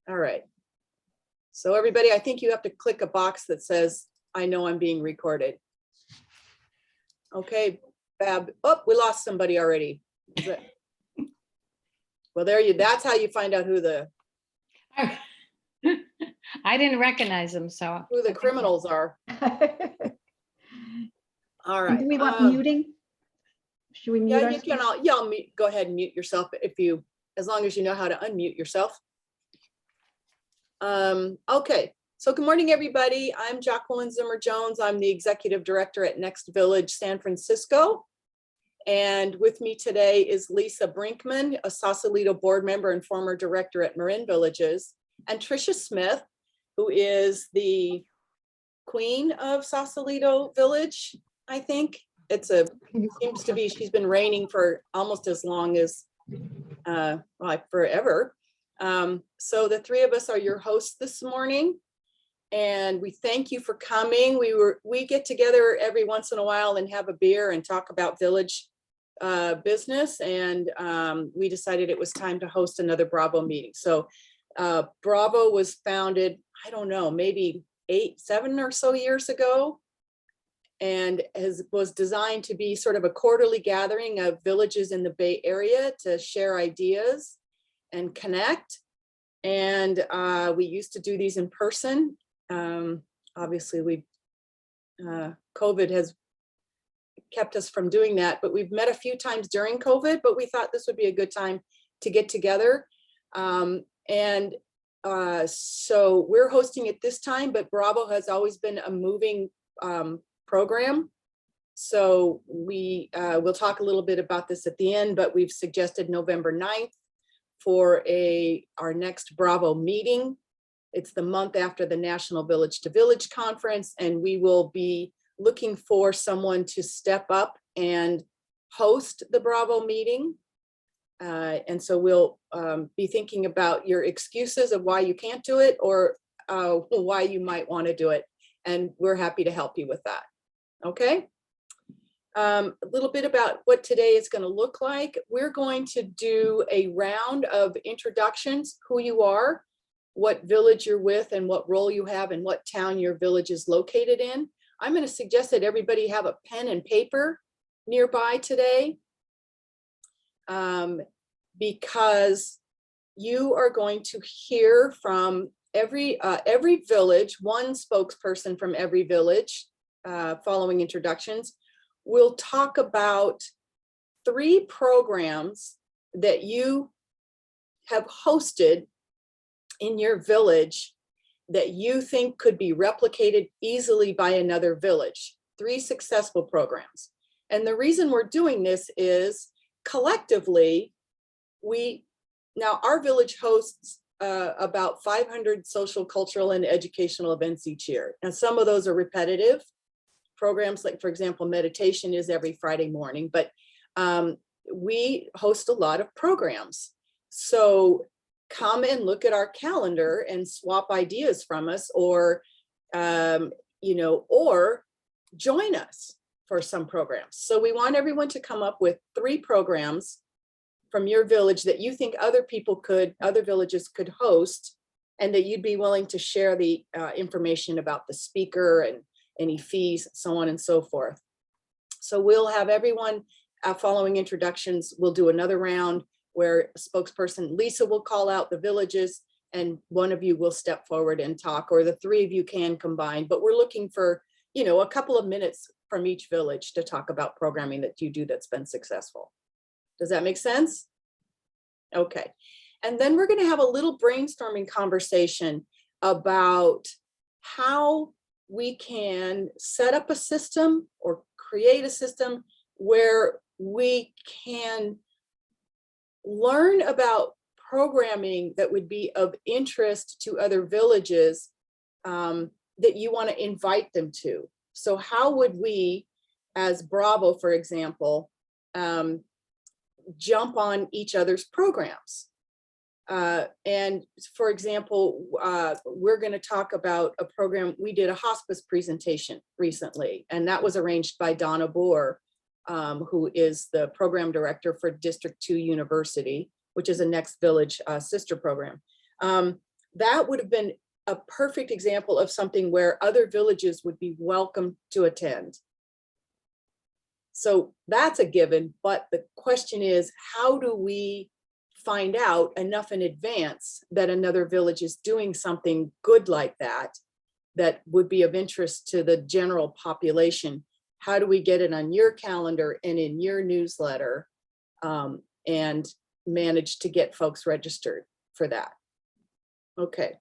All right. So everybody, I think you have to click a box that says, I know I'm being recorded. Okay, Bab. Oh, we lost somebody already. Well, that's how you find out who the I didn't recognize them, so. who the criminals are. All right. Do we want muting? Should we mute Yeah, you ourselves? can. I'll mute. Go ahead and mute yourself as long as you know how to unmute yourself. Okay. So good morning, everybody. I'm Jacqueline Zimmer Jones. I'm the executive director at Next Village San Francisco. And with me today is Lisa Brinkman, a Sausalito board member and former director at Marin Villages, and Tricia Smith, who is the queen of Sausalito Village, I think. Seems to be, she's been reigning for almost as long as, like forever. So the three of us are your hosts this morning, and we thank you for coming. We get together every once in a while and have a beer and talk about village business, and we decided it was time to host another Bravo meeting. So Bravo was founded, I don't know, maybe 7 or so years ago, and was designed to be sort of a quarterly gathering of villages in the Bay Area to share ideas and connect. And we used to do these in person. Obviously, COVID has kept us from doing that, but we've met a few times during COVID, but we thought this would be a good time to get together. So we're hosting it this time, but Bravo has always been a moving program. So we'll talk a little bit about this at the end, but we've suggested November 9th for our next Bravo meeting. It's the month after the National Village to Village Conference, and we will be looking for someone to step up and host the Bravo meeting. And so we'll be thinking about your excuses of why you can't do it, or why you might want to do it. And we're happy to help you with that. Okay. A little bit about what today is going to look like. We're going to do a round of introductions, who you are, what village you're with, and what role you have, and what town your village is located in. I'm going to suggest that everybody have a pen and paper nearby today, because you are going to hear from every village, one spokesperson from every village, following introductions. We'll talk about 3 programs that you have hosted in your village that you think could be replicated easily by another village. 3 successful programs. And the reason we're doing this is collectively, now our village hosts about 500 social, cultural, and educational events each year. And some of those are repetitive programs, like for example, meditation is every Friday morning, but we host a lot of programs. So come and look at our calendar and swap ideas from us, or or join us for some programs. So we want everyone to come up with 3 programs from your village that you think other villages could host, and that you'd be willing to share the information about the speaker and any fees, so on and so forth. So we'll have everyone following introductions. We'll do another round where a spokesperson, Lisa, will call out the villages, and one of you will step forward and talk, or the 3 of you can combine. But we're looking for, a couple of minutes from each village to talk about programming that you do that's been successful. Does that make sense? Okay. And then we're going to have a little brainstorming conversation about how we can set up a system or create a system where we can learn about programming that would be of interest to other villages that you want to invite them to. So how would we, as Bravo, for example, jump on each other's programs? And for example, we're going to talk about a program. We did a hospice presentation recently, and that was arranged by Donna Boer who is the program director for District 2 University, which is a Next Village sister program. That would have been a perfect example of something where other villages would be welcome to attend. So that's a given, but the question is, how do we find out enough in advance that another village is doing something good like that, that would be of interest to the general population? How do we get it on your calendar and in your newsletter, and manage to get folks registered for that? Okay,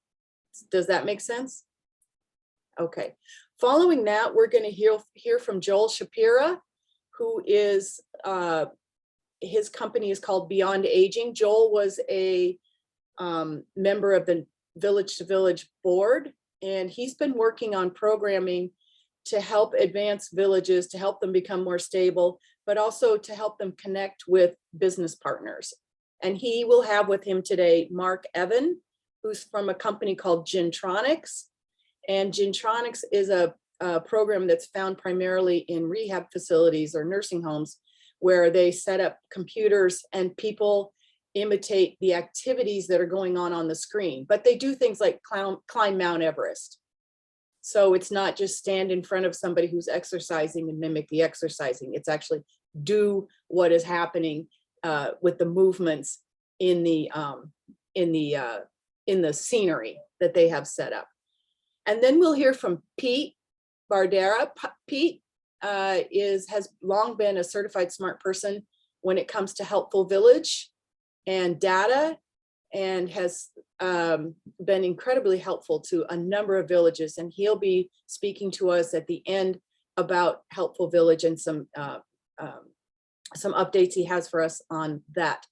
does that make sense? Okay, following that, we're going to hear from Joel Shapira, who is, his company is called Beyond Aging. Joel was a member of the Village to Village board, and he's been working on programming to help advance villages, to help them become more stable, but also to help them connect with business partners. And he will have with him today Mark Evan, who's from a company called Gentronics. And Gentronics is a program that's found primarily in rehab facilities or nursing homes, where they set up computers and people imitate the activities that are going on the screen. But they do things like climb Mount Everest. So it's not just stand in front of somebody who's exercising and mimic the exercising. It's actually do what is happening with the movements in the scenery that they have set up. And then we'll hear from Pete Bardera. Pete has long been a certified smart person when it comes to Helpful Village and data, and has been incredibly helpful to a number of villages. And he'll be speaking to us at the end about Helpful Village and some updates he has for us on that.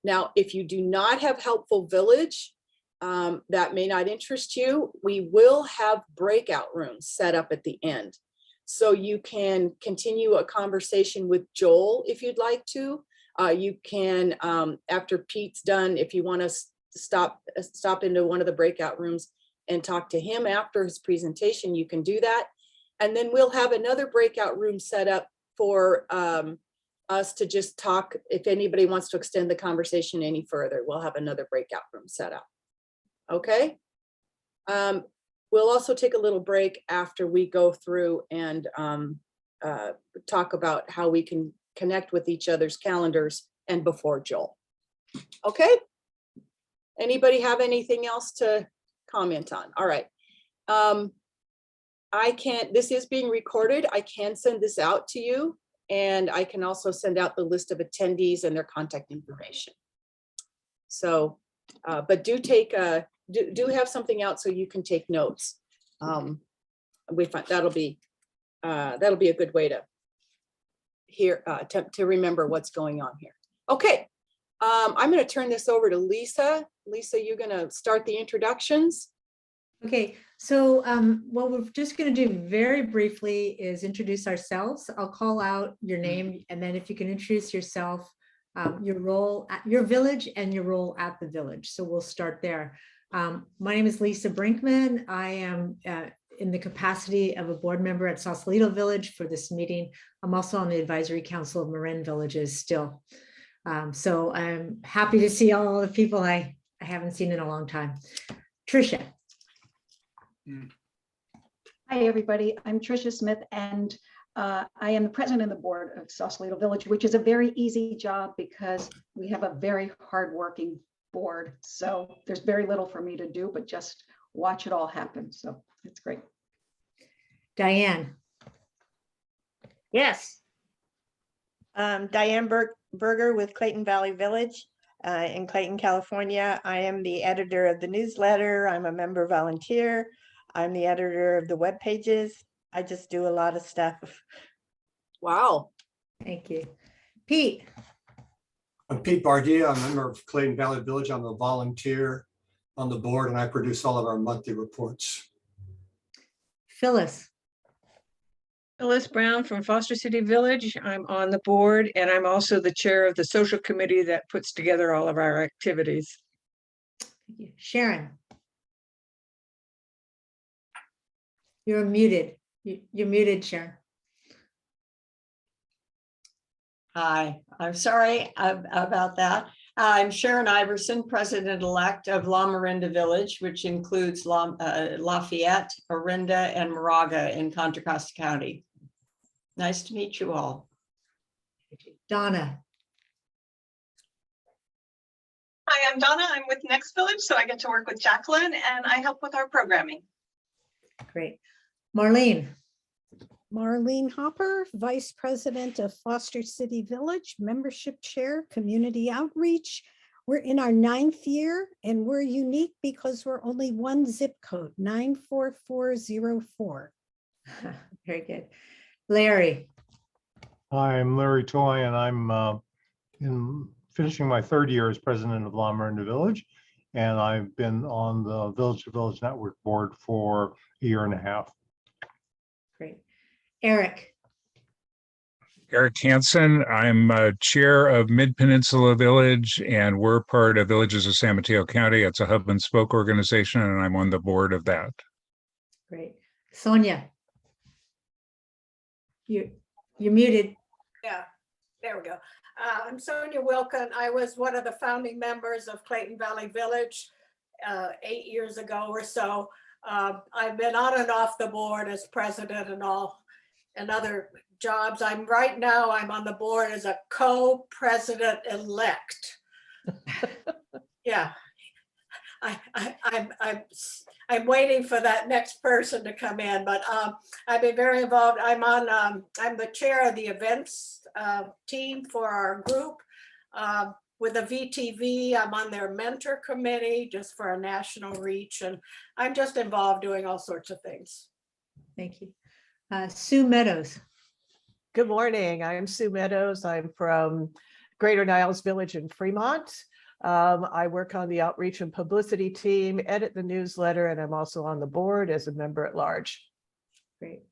Now, if you do not have Helpful Village, that may not interest you, we will have breakout rooms set up at the end. So you can continue a conversation with Joel if you'd like to. You can, after Pete's done, if you want to stop into one of the breakout rooms and talk to him after his presentation, you can do that. And then we'll have another breakout room set up for us to just talk. If anybody wants to extend the conversation any further, we'll have another breakout room set up. Okay. We'll also take a little break after we go through and talk about how we can connect with each other's calendars and before Joel. Okay. Anybody have anything else to comment on? All right. This is being recorded. I can send this out to you, and I can also send out the list of attendees and their contact information. So, but do have something out so you can take notes. We find that'll be a good way to hear, to remember what's going on here. Okay, I'm going to turn this over to Lisa. Lisa, you're going to start the introductions. Okay, so what we're just going to do very briefly is introduce ourselves. I'll call out your name, and then if you can introduce yourself, your role at your village and your role at the village. So we'll start there. My name is Lisa Brinkman. I am in the capacity of a board member at Sausalito Village for this meeting. I'm also on the advisory council of Marin Villages still. So I'm happy to see all the people I haven't seen in a long time. Tricia. Hi, everybody. I'm Tricia Smith, and I am the president of the board of Sausalito Village, which is a very easy job because we have a very hardworking board. So there's very little for me to do, but just watch it all happen. So it's great. Diane. Yes. Diane Berger with Clayton Valley Village in Clayton, California. I am the editor of the newsletter. I'm a member volunteer. I'm the editor of the web pages. I just do a lot of stuff. Wow. Thank you. Pete. I'm Pete Bardia. I'm a member of Clayton Valley Village. I'm a volunteer on the board, and I produce all of our monthly reports. Phyllis. Phyllis Brown from Foster City Village. I'm on the board, and I'm also the chair of the social committee that puts together all of our activities. Thank you. Sharon. You're muted. You're muted, Sharon. Hi, I'm sorry about that. I'm Sharon Iverson, President-elect of La Miranda Village, which includes Lafayette, Orinda, and Moraga in Contra Costa County. Nice to meet you all. Donna. Hi, I'm Donna. I'm with Next Village, so I get to work with Jacqueline and I help with our programming. Great. Marlene. Marlene Hopper, Vice President of Foster City Village, Membership Chair, Community Outreach. We're in our 9th year and we're unique because we're only one zip code, 94404. Very good. Larry. Hi, I'm Larry Toy, and I'm finishing my 3rd year as president of La Miranda Village, and I've been on the Village to Village Network board for a year and a half. Great. Eric. Eric Hansen. I'm chair of Mid-Peninsula Village, and we're part of Villages of San Mateo County. It's a hub and spoke organization, and I'm on the board of that. Great. Sonia. You're muted. Yeah, there we go. I'm Sonia Wilkin. I was one of the founding members of Clayton Valley Village 8 years ago or so. I've been on and off the board as president and all and other jobs. Right now I'm on the board as a co-president elect. Yeah, I'm waiting for that next person to come in, but I've been very involved. I'm the chair of the events team for our group with the VTV. I'm on their mentor committee just for a national reach, and I'm just involved doing all sorts of things. Thank you. Sue Meadows. Good morning. I'm Sue Meadows. I'm from Greater Niles Village in Fremont. I work on the outreach and publicity team, edit the newsletter, and I'm also on the board as a member at large. Great.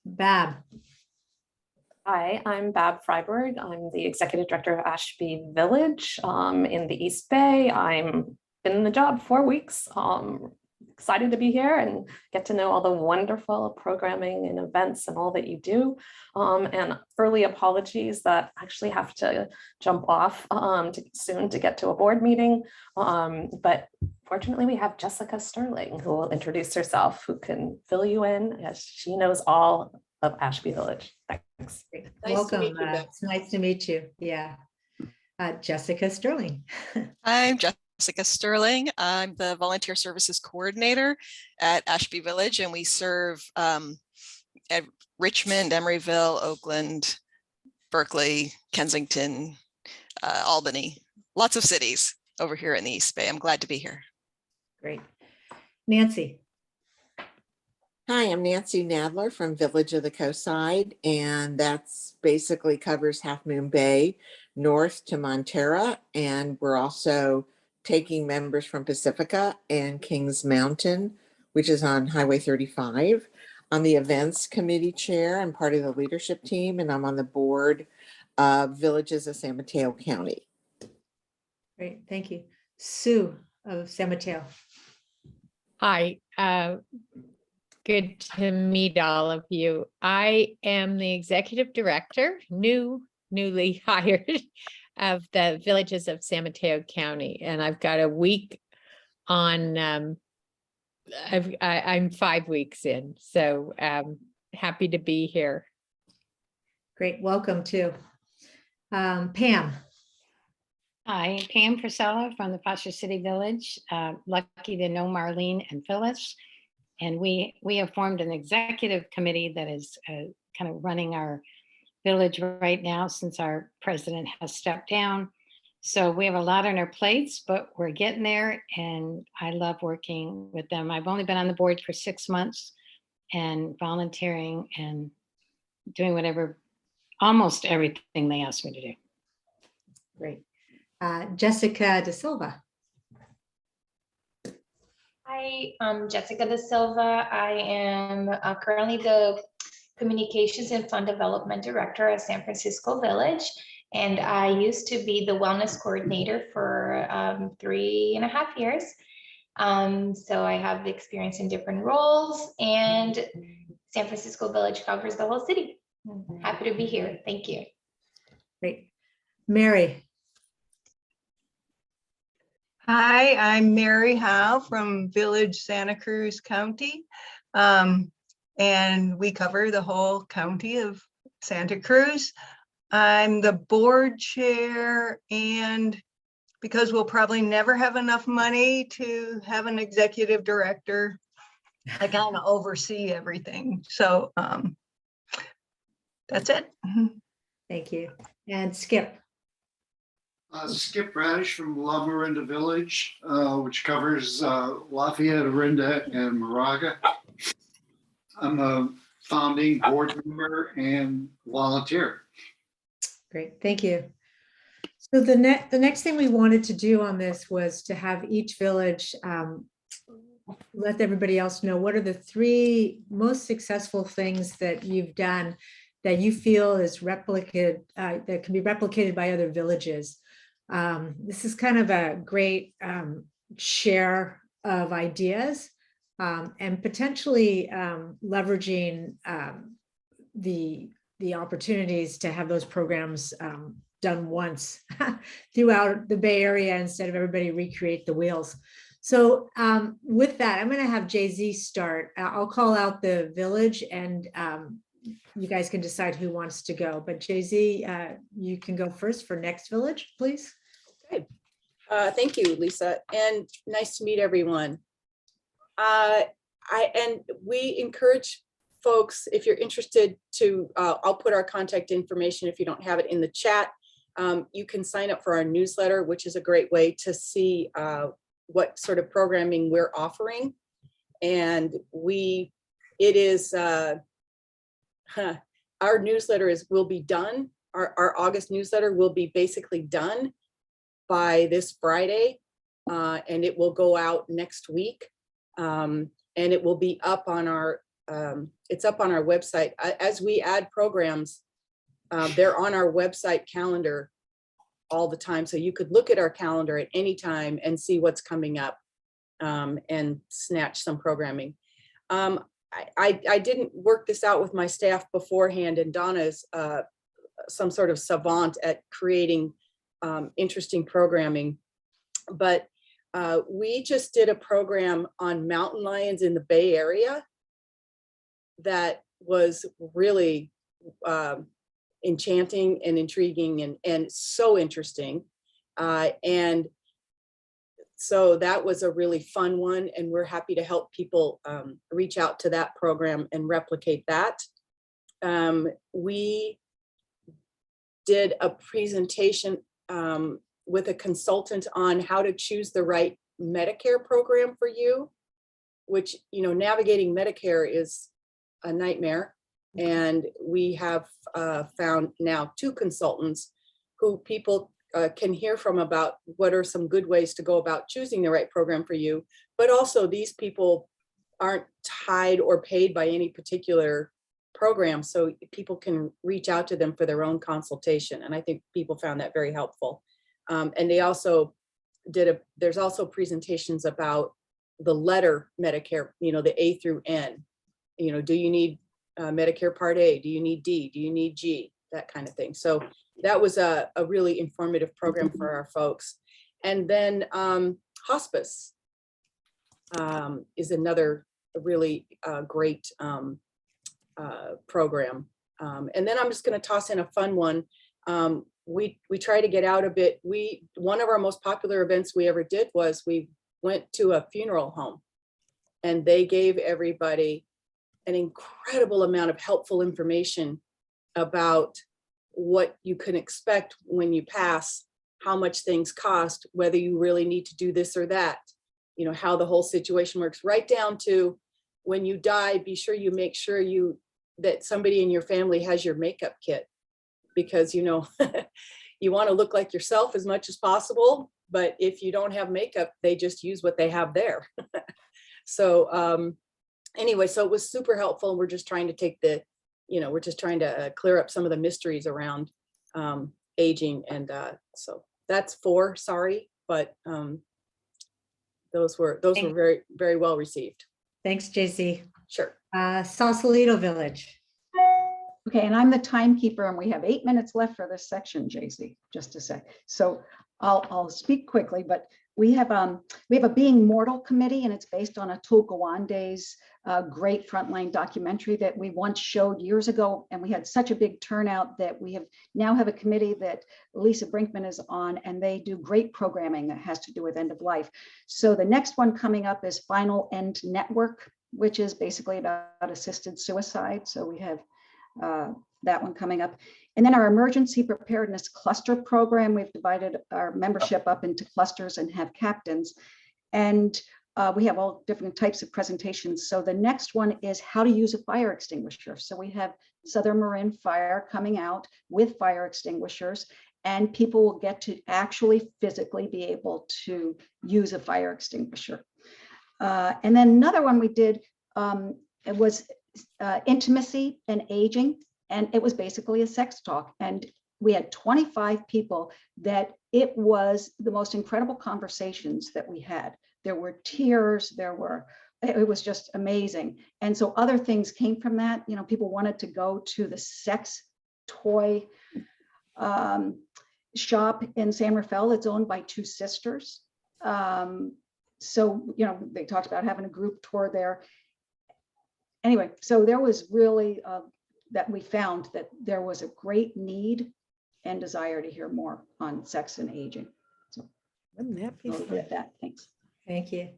Bab. Hi, I'm Bab Freiburg. I'm the executive director of Ashby Village in the East Bay. I'm been in the job 4 weeks. Excited to be here and get to know all the wonderful programming and events and all that you do. And early apologies that I actually have to jump off soon to get to a board meeting. But fortunately, we have Jessica Sterling, who will introduce herself, who can fill you in as she knows all of Ashby Village. Thanks. Welcome. It's nice to meet you. Yeah. Jessica Sterling. I'm Jessica Sterling. I'm the Volunteer Services Coordinator at Ashby Village, and we serve at Richmond, Emeryville, Oakland, Berkeley, Kensington, Albany, lots of cities over here in the East Bay. I'm glad to be here. Great. Nancy. Hi, I'm Nancy Nadler from Village of the Coastside, and that's basically covers Half Moon Bay north to Montera, and we're also taking members from Pacifica and Kings Mountain, which is on Highway 35. I'm the events committee chair and part of the leadership team, and I'm on the board of Villages of San Mateo County. Great, thank you. Sue of San Mateo. Hi, good to meet all of you. I am the executive director, newly hired, of the Villages of San Mateo County, and I've got a week on. I'm 5 weeks in, so happy to be here. Great, welcome too. Pam. Hi, Pam Priscilla from the Foster City Village. Lucky to know Marlene and Phyllis. And we have formed an executive committee that is kind of running our village right now since our president has stepped down. So we have a lot on our plates, but we're getting there, and I love working with them. I've only been on the board for 6 months and volunteering and doing almost everything they asked me to do. Great. Jessica Da Silva. Hi, I'm Jessica Da Silva. I am currently the Communications and Fund Development Director at San Francisco Village. And I used to be the wellness coordinator for 3.5 years. So I have experience in different roles, and San Francisco Village covers the whole city. Happy to be here. Thank you. Great. Mary. Hi, I'm Mary Howe from Village Santa Cruz County. And we cover the whole county of Santa Cruz. I'm the board chair, and because we'll probably never have enough money to have an executive director, I kind of oversee everything. So that's it. Thank you. And Skip. Skip Radish from La Miranda Village, which covers Lafayette, Orinda, and Moraga. I'm a founding board member and volunteer. Great, thank you. So the next thing we wanted to do on this was to have each village let everybody else know what are the 3 most successful things that you've done that you feel is replicated, that can be replicated by other villages. This is kind of a great share of ideas and potentially leveraging the opportunities to have those programs done once throughout the Bay Area instead of everybody recreate the wheels. So with that, I'm going to have Jay-Z start. I'll call out the village and you guys can decide who wants to go. But Jay-Z, you can go first for next village, please. Okay. Thank you, Lisa, and nice to meet everyone. We encourage folks, if you're interested to, I'll put our contact information if you don't have it in the chat. You can sign up for our newsletter, which is a great way to see what sort of programming we're offering. And our newsletter will be done. Our August newsletter will be basically done by this Friday, and it will go out next week. And it will be up on our, it's up on our website. As we add programs, they're on our website calendar all the time. So you could look at our calendar at any time and see what's coming up and snatch some programming. I didn't work this out with my staff beforehand, and Donna's some sort of savant at creating interesting programming. But we just did a program on mountain lions in the Bay Area that was really enchanting and intriguing and so interesting. And so that was a really fun one, and we're happy to help people reach out to that program and replicate that. We did a presentation with a consultant on how to choose the right Medicare program for you, which, you know, navigating Medicare is a nightmare. And we have found now 2 consultants who people can hear from about what are some good ways to go about choosing the right program for you. But also these people aren't tied or paid by any particular program, so people can reach out to them for their own consultation. And I think people found that very helpful. And they also there's also presentations about the letter Medicare, you know, the A through N. You know, do you need Medicare Part A? Do you need D? Do you need G? That kind of thing. So that was a really informative program for our folks. And then hospice is another really great program. And then I'm just going to toss in a fun one. We try to get out a bit. One of our most popular events we ever did was we went to a funeral home, and they gave everybody an incredible amount of helpful information about what you can expect when you pass, how much things cost, whether you really need to do this or that, you know, how the whole situation works, right down to when you die, be sure you make sure that somebody in your family has your makeup kit, because, you know, you want to look like yourself as much as possible, but if you don't have makeup, they just use what they have there. So anyway, so it was super helpful. We're just trying to we're just trying to clear up some of the mysteries around aging. And so that's 4, sorry, but those were very, very well received. Thanks, JC. Sure. Sausalito Village. Okay, and I'm the timekeeper, and we have 8 minutes left for this section, JC, just a sec. So I'll speak quickly, but we have a Being Mortal committee, and it's based on Atul Gawande's great frontline documentary that we once showed years ago, and we had such a big turnout that we now have a committee that Lisa Brinkman is on, and they do great programming that has to do with end of life. So the next one coming up is Final End Network, which is basically about assisted suicide. So we have that one coming up. And then our emergency preparedness cluster program, we've divided our membership up into clusters and have captains. And we have all different types of presentations. So the next one is how to use a fire extinguisher. So we have Southern Marin Fire coming out with fire extinguishers, and people will get to actually physically be able to use a fire extinguisher. And then another one we did, it was intimacy and aging, and it was basically a sex talk. And we had 25 people that it was the most incredible conversations that we had. There were tears, it was just amazing. And so other things came from that. You know, people wanted to go to the sex toy shop in San Rafael that's owned by two sisters. So, you know, they talked about having a group tour there. Anyway, so there was really that we found that there was a great need and desire to hear more on sex and aging. So Wouldn't that be I'll leave it at that. Thanks. Thank you.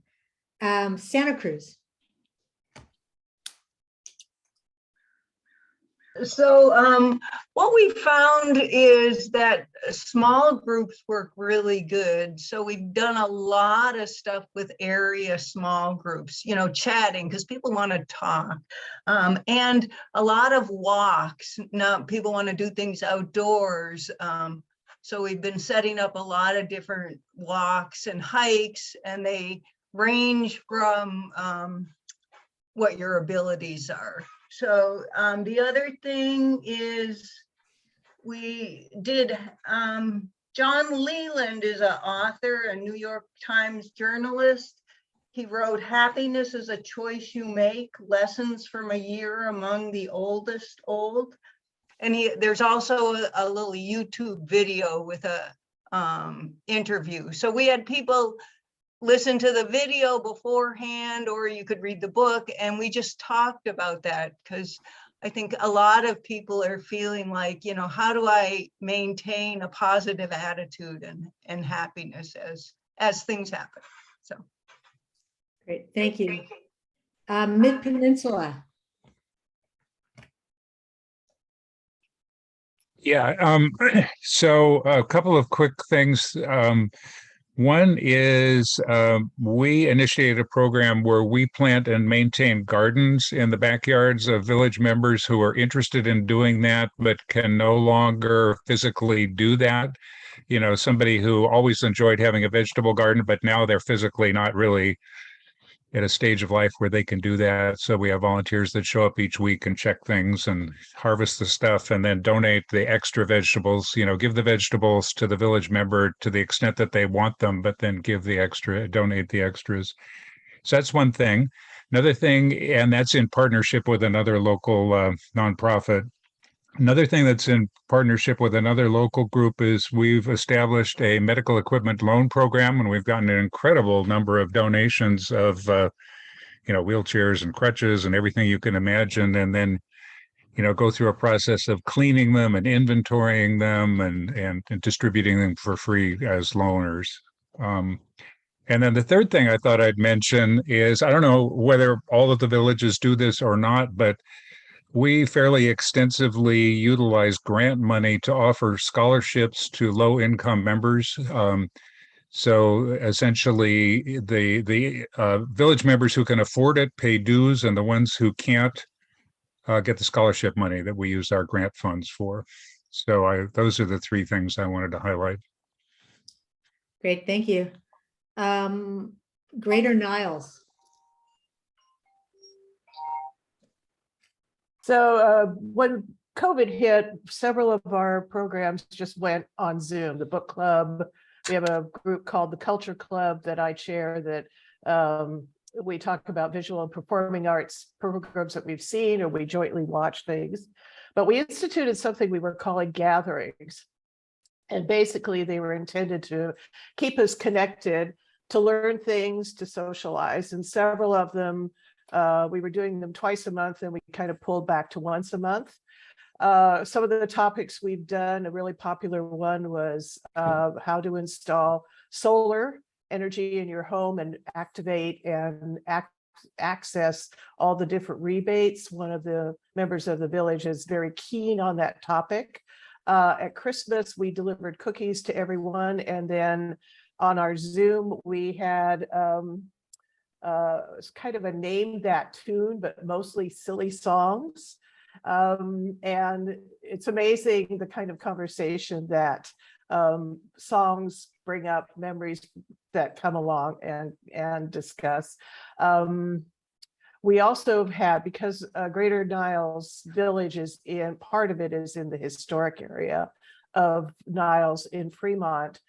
Santa Cruz. So what we found is that small groups work really good. So we've done a lot of stuff with area small groups, you know, chatting because people want to talk, and a lot of walks. Now people want to do things outdoors. So we've been setting up a lot of different walks and hikes, and they range from what your abilities are. So the other thing is we did, John Leland is an author, a New York Times journalist. He wrote Happiness is a Choice You Make, Lessons from a Year Among the Oldest Old. And there's also a little YouTube video with a interview. So we had people listen to the video beforehand, or you could read the book, and we just talked about that because I think a lot of people are feeling like, you know, how do I maintain a positive attitude and happiness as things happen? So Great, thank you. Mid-Peninsula. Yeah, so a couple of quick things. One is we initiated a program where we plant and maintain gardens in the backyards of village members who are interested in doing that, but can no longer physically do that. You know, somebody who always enjoyed having a vegetable garden, but now they're physically not really at a stage of life where they can do that. So we have volunteers that show up each week and check things and harvest the stuff and then donate the extra vegetables, you know, give the vegetables to the village member to the extent that they want them, but then give the extra, donate the extras. So that's one thing. Another thing, and that's in partnership with another local nonprofit. Another thing that's in partnership with another local group is we've established a medical equipment loan program, and we've gotten an incredible number of donations of, you know, wheelchairs and crutches and everything you can imagine, and then, you know, go through a process of cleaning them and inventorying them and distributing them for free as loaners. And then the third thing I thought I'd mention is, I don't know whether all of the villages do this or not, but we fairly extensively utilize grant money to offer scholarships to low-income members. So essentially, the village members who can afford it pay dues, and the ones who can't get the scholarship money that we use our grant funds for. So those are the three things I wanted to highlight. Great, thank you. Greater Niles. So when COVID hit, several of our programs just went on Zoom. The book club, we have a group called the Culture Club that I chair that we talk about visual and performing arts programs that we've seen, or we jointly watch things. But we instituted something we were calling gatherings. And basically they were intended to keep us connected, to learn things, to socialize. And several of them, we were doing them twice a month, and we kind of pulled back to once a month. Some of the topics we've done, a really popular one was how to install solar energy in your home and activate and access all the different rebates. One of the members of the village is very keen on that topic. At Christmas, we delivered cookies to everyone. And then on our Zoom, we had it's kind of a name that tune, but mostly silly songs. And it's amazing the kind of conversation that songs bring up, memories that come along and discuss. We also have had, because Greater Niles Village is in, part of it is in the historic area of Niles in Fremont.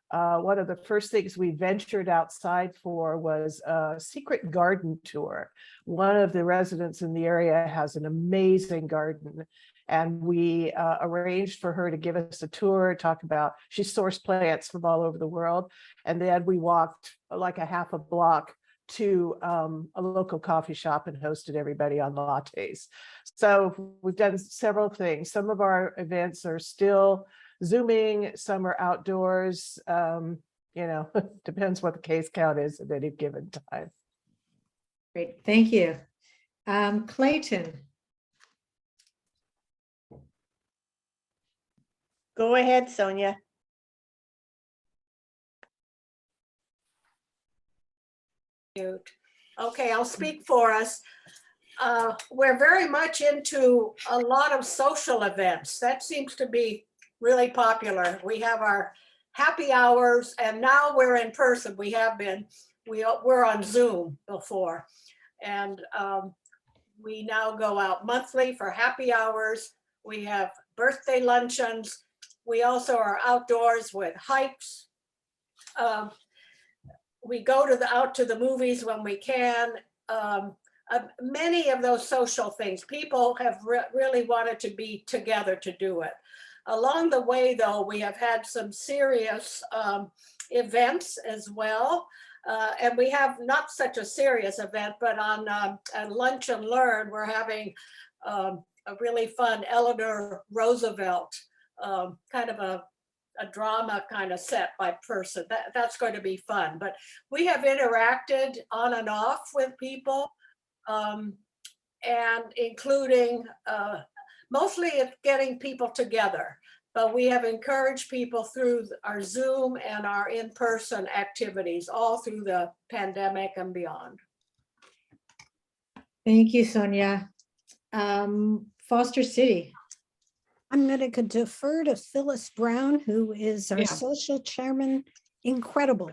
One of the first things we ventured outside for was a secret garden tour. One of the residents in the area has an amazing garden, and we arranged for her to give us a tour, talk about, she sourced plants from all over the world. And then we walked like a half a block to a local coffee shop and hosted everybody on lattes. So we've done several things. Some of our events are still Zooming, some are outdoors. You know, depends what the case count is at any given time. Great, thank you. Clayton. Go ahead, Sonia. Okay, I'll speak for us. We're very much into a lot of social events. That seems to be really popular. We have our happy hours, and now we're in person. We have been, we're on Zoom before. And we now go out monthly for happy hours. We have birthday luncheons. We also are outdoors with hikes. We go to out to the movies when we can. Many of those social things, people have really wanted to be together to do it. Along the way, though, we have had some serious events as well. And we have not such a serious event, but on Lunch and Learn, we're having a really fun Eleanor Roosevelt, kind of a drama kind of set by person. That's going to be fun. But we have interacted on and off with people, and including mostly it's getting people together. But we have encouraged people through our Zoom and our in-person activities all through the pandemic and beyond. Thank you, Sonia. Foster City. I'm going to defer to Phyllis Brown, who is our Yeah. social chairman. Incredible.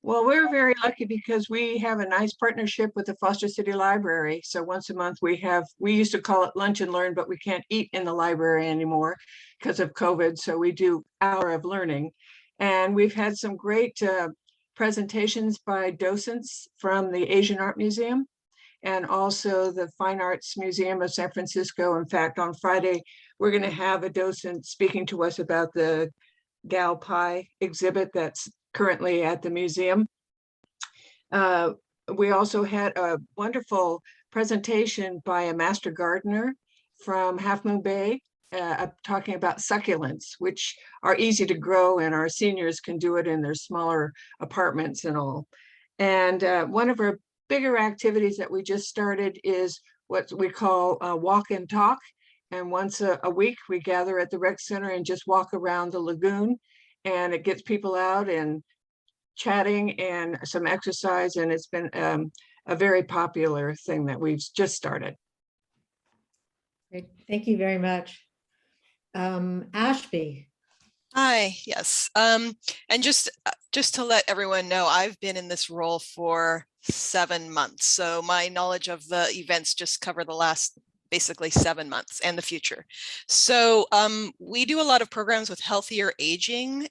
Well, we're very lucky because we have a nice partnership with the Foster City Library. So once a month we used to call it Lunch and Learn, but we can't eat in the library anymore because of COVID. So we do Hour of Learning. And we've had some great presentations by docents from the Asian Art Museum and also the Fine Arts Museum of San Francisco. In fact, on Friday, we're going to have a docent speaking to us about the Gal Pie exhibit that's currently at the museum. We also had a wonderful presentation by a master gardener from Half Moon Bay, talking about succulents, which are easy to grow and our seniors can do it in their smaller apartments and all. And one of our bigger activities that we just started is what we call walk and talk. And once a week, we gather at the rec center and just walk around the lagoon. And it gets people out and chatting and some exercise. And it's been a very popular thing that we've just started. Great. Thank you very much. Ashby. Hi, yes. And just to let everyone know, I've been in this role for 7 months. So my knowledge of the events just cover the last basically 7 months and the future. So we do a lot of programs with healthier aging,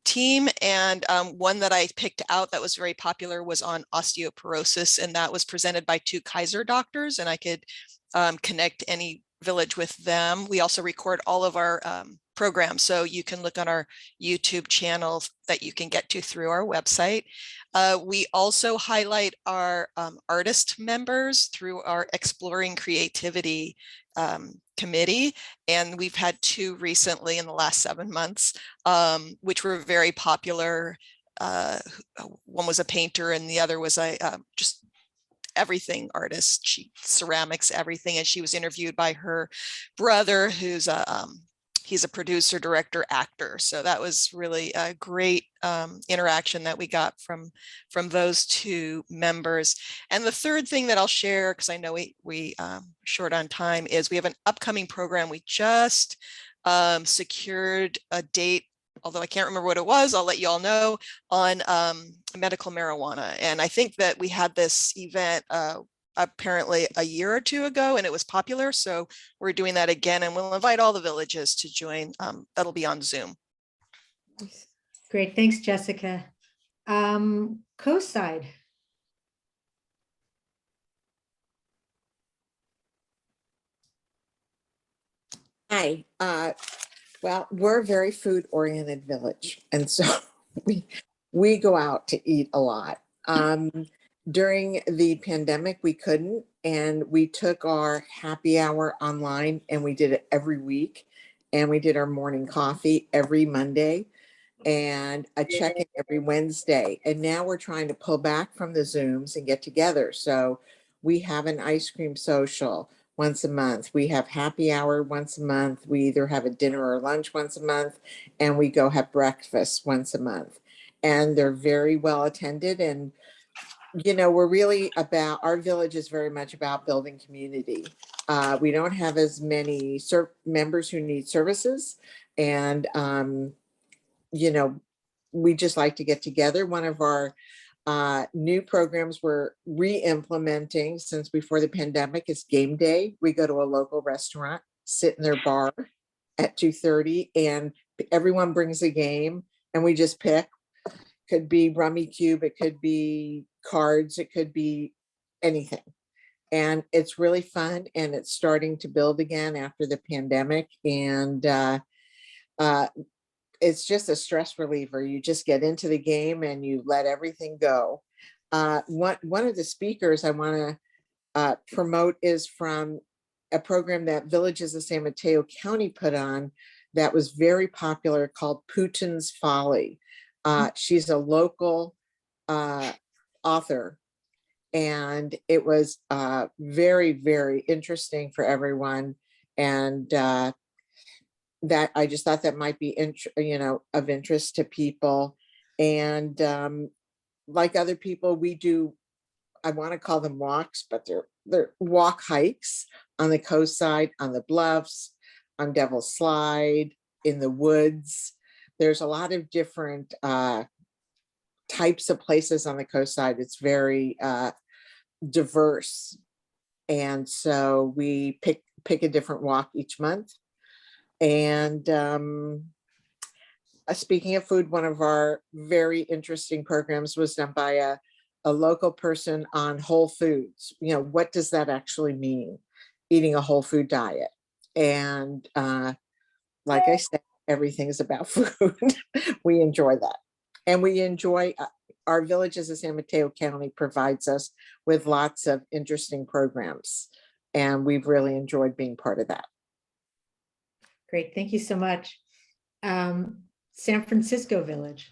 team. And one that I picked out that was very popular was on osteoporosis, and that was presented by 2 Kaiser doctors, and I could connect any village with them. We also record all of our programs, so you can look on our YouTube channel that you can get to through our website. We also highlight our artist members through our Exploring Creativity committee, and we've had 2 recently in the last 7 months, which were very popular. One was a painter and the other was a just everything artist. She ceramics, everything, and she was interviewed by her brother, who's he's a producer, director, actor. So that was really a great interaction that we got from those 2 members. And the third thing that I'll share, because I know we short on time, is we have an upcoming program. We just secured a date, although I can't remember what it was, I'll let you all know, on medical marijuana. And I think that we had this event apparently a year or 2 ago, and it was popular. So we're doing that again, and we'll invite all the villages to join. That'll be on Zoom. Great, thanks, Jessica. Coast Side. Hi. Well, we're a very food-oriented village, and so we go out to eat a lot. During the pandemic, we couldn't, and we took our happy hour online, and we did it every week, and we did our morning coffee every Monday, and a check-in every Wednesday. And now we're trying to pull back from the Zooms and get together. So we have an ice cream social once a month. We have happy hour once a month. We either have a dinner or lunch once a month, and we go have breakfast once a month. And they're very well attended. And, you know, we're really about, our village is very much about building community. We don't have as many members who need services. And, you know, we just like to get together. One of our new programs we're re-implementing since before the pandemic is game day. We go to a local restaurant, sit in their bar at 2:30, and everyone brings a game, and we just pick. Could be Rummy Cube, it could be cards, it could be anything. And it's really fun, and it's starting to build again after the pandemic. And it's just a stress reliever. You just get into the game and you let everything go. One of the speakers I want to promote is from a program that Villages of San Mateo County put on that was very popular called Putin's Folly. She's a local author, and it was very, very interesting for everyone. And that I just thought that might be, you know, of interest to people. And like other people, we do, I want to call them walks, but they're walk hikes on the coast side, on the bluffs, on Devil's Slide, in the woods. There's a lot of different types of places on the coast side. It's very diverse. And so we pick a different walk each month. And speaking of food, one of our very interesting programs was done by a local person on whole foods. You know, what does that actually mean? Eating a whole food diet. And like I said, everything is about food. We enjoy that. And we enjoy, our Villages of San Mateo County provides us with lots of interesting programs. And we've really enjoyed being part of that. Great, thank you so much. San Francisco Village.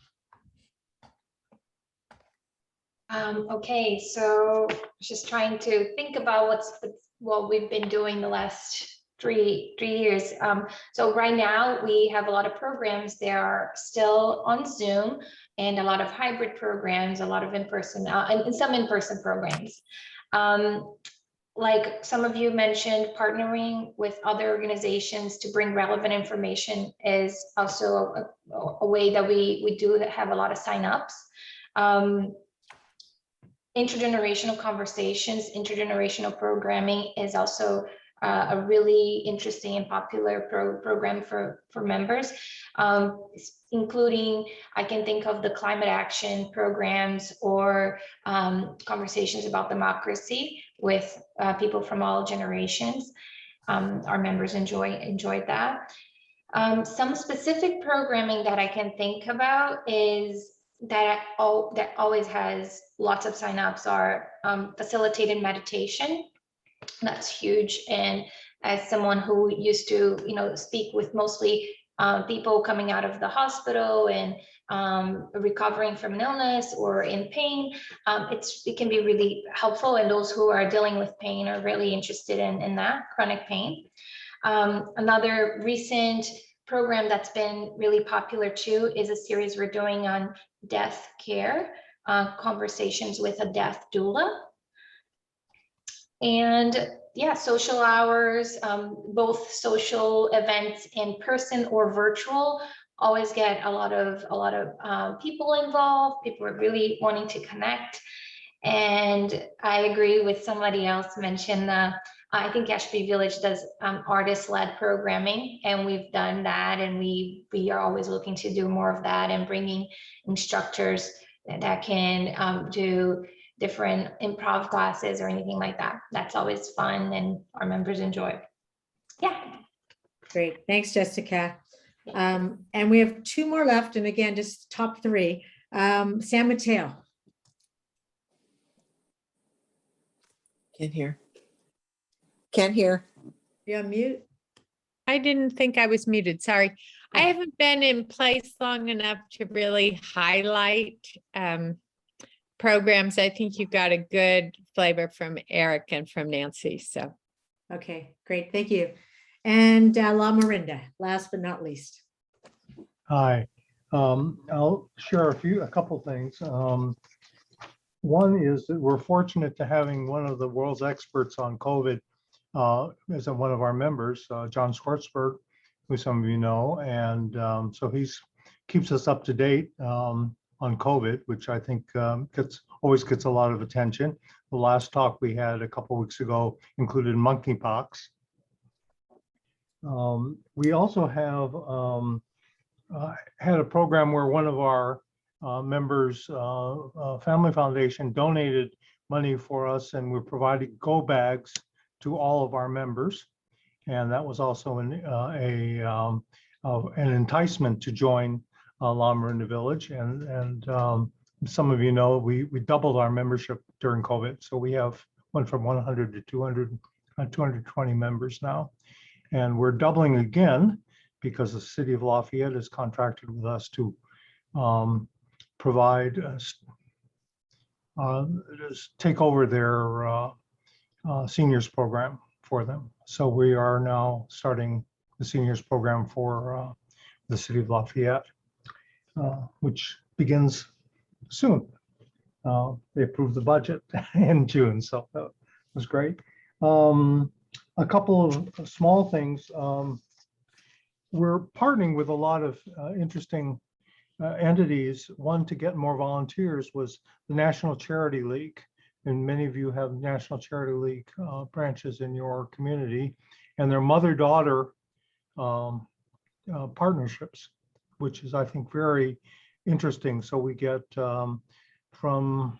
Okay, so just trying to think about what we've been doing the last three years. So right now we have a lot of programs. They are still on Zoom, and a lot of hybrid programs, a lot of in-person, and some in-person programs. Like some of you mentioned, partnering with other organizations to bring relevant information is also a way that we do have a lot of signups. Intergenerational conversations, intergenerational programming is also a really interesting and popular program for members, including, I can think of the climate action programs or conversations about democracy with people from all generations. Our members enjoyed that. Some specific programming that I can think about is that always has lots of signups are facilitated meditation. That's huge. And as someone who used to, speak with mostly people coming out of the hospital and recovering from an illness or in pain, it can be really helpful. And those who are dealing with pain are really interested in that chronic pain. Another recent program that's been really popular too is a series we're doing on death care, conversations with a death doula. And yeah, social hours, both social events in person or virtual, always get a lot of people involved. People are really wanting to connect. And I agree with somebody else mentioned, I think Ashby Village does artist-led programming, and we've done that, and we are always looking to do more of that and bringing instructors that can do different improv classes or anything like that. That's always fun and our members enjoy. Yeah. Great, thanks, Jessica. And we have 2 more left, and again, just top 3. San Mateo. Can't hear. Can't hear. You're on mute. I didn't think I was muted. Sorry. I haven't been in place long enough to really highlight programs. I think you got a good flavor from Eric and from Nancy. So, okay, great. Thank you. And La Marinda, last but not least. Hi. I'll share a couple things. One is that we're fortunate to having one of the world's experts on COVID as one of our members, John Schwartzberg, who some of you know, and so he's keeps us up to date on COVID, which I think always gets a lot of attention. The last talk we had a couple weeks ago included monkeypox. We also have had a program where one of our members, Family Foundation, donated money for us, and we're providing go bags to all of our members. And that was also an enticement to join La Marinda Village. And some of you know, we doubled our membership during COVID. So we went from 100 to 220 members now. And we're doubling again because the city of Lafayette has contracted with us to provide, take over their seniors program for them. So we are now starting the seniors program for the city of Lafayette, which begins soon. They approved the budget in June, so that was great. A couple of small things. We're partnering with a lot of interesting entities. One, to get more volunteers, was the National Charity League. And many of you have National Charity League branches in your community, and their mother-daughter partnerships, which is, I think, very interesting. So we get from,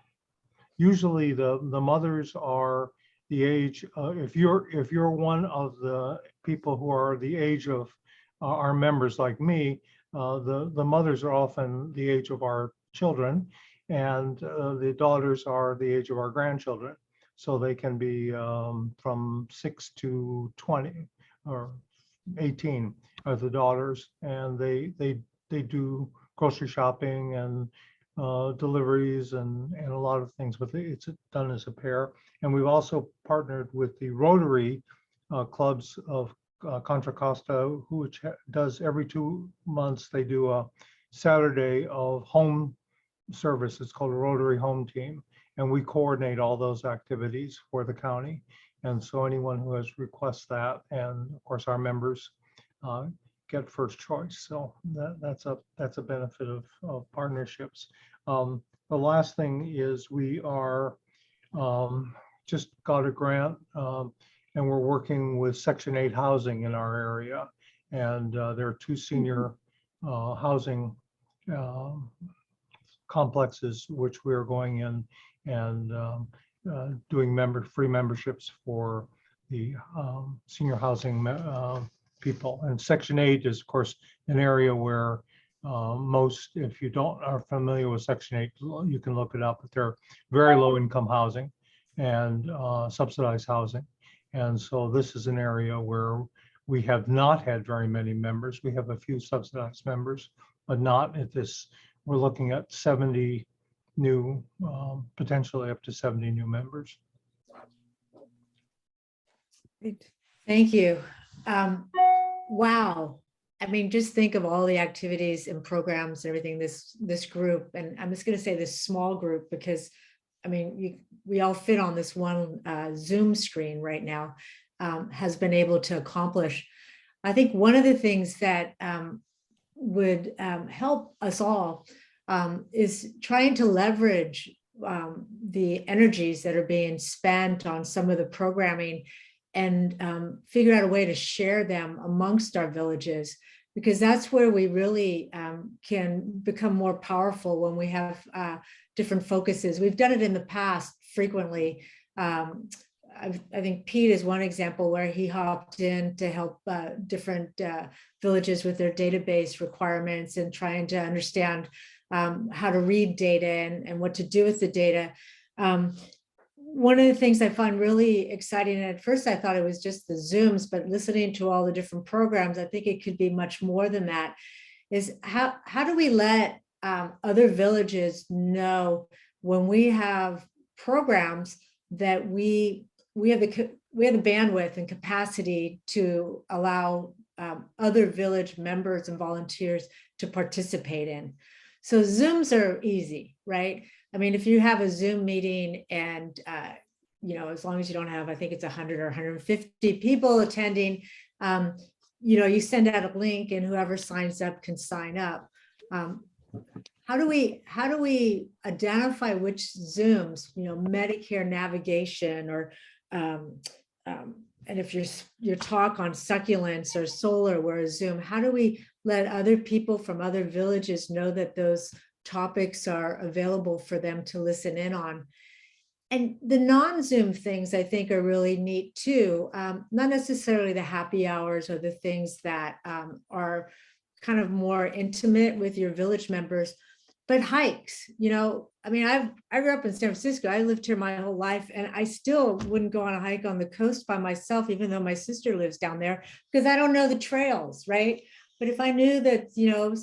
usually the mothers are the age, if you're one of the people who are the age of our members like me, the mothers are often the age of our children, and the daughters are the age of our grandchildren. So they can be from 6 to 20 or 18 are the daughters, and they do grocery shopping and deliveries and a lot of things, but it's done as a pair. And we've also partnered with the Rotary clubs of Contra Costa, which does every 2 months, they do a Saturday of home service. It's called a Rotary Home Team, and we coordinate all those activities for the county. And so anyone who has requests that, and of course our members get first choice. So that's a benefit of partnerships. The last thing is we are just got a grant and we're working with Section 8 housing in our area. And there are 2 senior housing complexes which we are going in and doing free memberships for the senior housing people. And Section 8 is, of course, an area where most, if you are familiar with Section 8, you can look it up, but they're very low income housing and subsidized housing. And so this is an area where we have not had very many members. We have a few subsidized members, but not at this. We're looking at 70 new, potentially up to 70 new members. Thank you. Wow. I mean, just think of all the activities and programs and everything this group, and I'm just going to say this small group because I mean, we all fit on this one Zoom screen right now, has been able to accomplish. I think one of the things that would help us all is trying to leverage the energies that are being spent on some of the programming and figure out a way to share them amongst our villages, because that's where we really can become more powerful when we have different focuses. We've done it in the past frequently. I think Pete is one example where he hopped in to help different villages with their database requirements and trying to understand how to read data and what to do with the data. One of the things I find really exciting, and at first I thought it was just the Zooms, but listening to all the different programs, I think it could be much more than that, is how do we let other villages know when we have programs that we have the bandwidth and capacity to allow other village members and volunteers to participate in. So Zooms are easy, right? I mean, if you have a Zoom meeting and, you know, as long as you don't have, I think it's 100 or 150 people attending, you know, you send out a link and whoever signs up can sign up. How do we identify which Zooms, you know, Medicare navigation or, and if your talk on succulents or solar were a Zoom, how do we let other people from other villages know that those topics are available for them to listen in on? And the non-Zoom things I think are really neat too. Not necessarily the happy hours or the things that are kind of more intimate with your village members, but hikes. You know, I mean, I grew up in San Francisco. I lived here my whole life, and I still wouldn't go on a hike on the coast by myself, even though my sister lives down there, because I don't know the trails, right? But if I knew that, you know,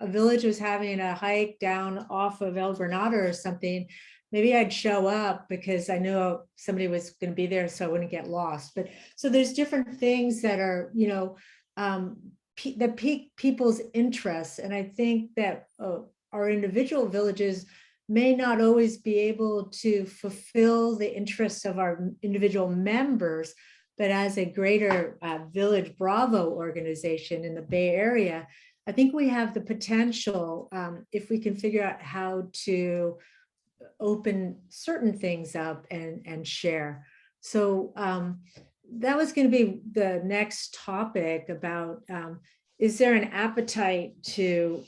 a village was having a hike down off of El Granada or something, maybe I'd show up because I knew somebody was going to be there, so I wouldn't get lost. But so there's different things that are, you know, that pique people's interests. And I think that our individual villages may not always be able to fulfill the interests of our individual members, but as a greater Village Bravo organization in the Bay Area, I think we have the potential, if we can figure out how to open certain things up and share. So that was going to be the next topic about, is there an appetite to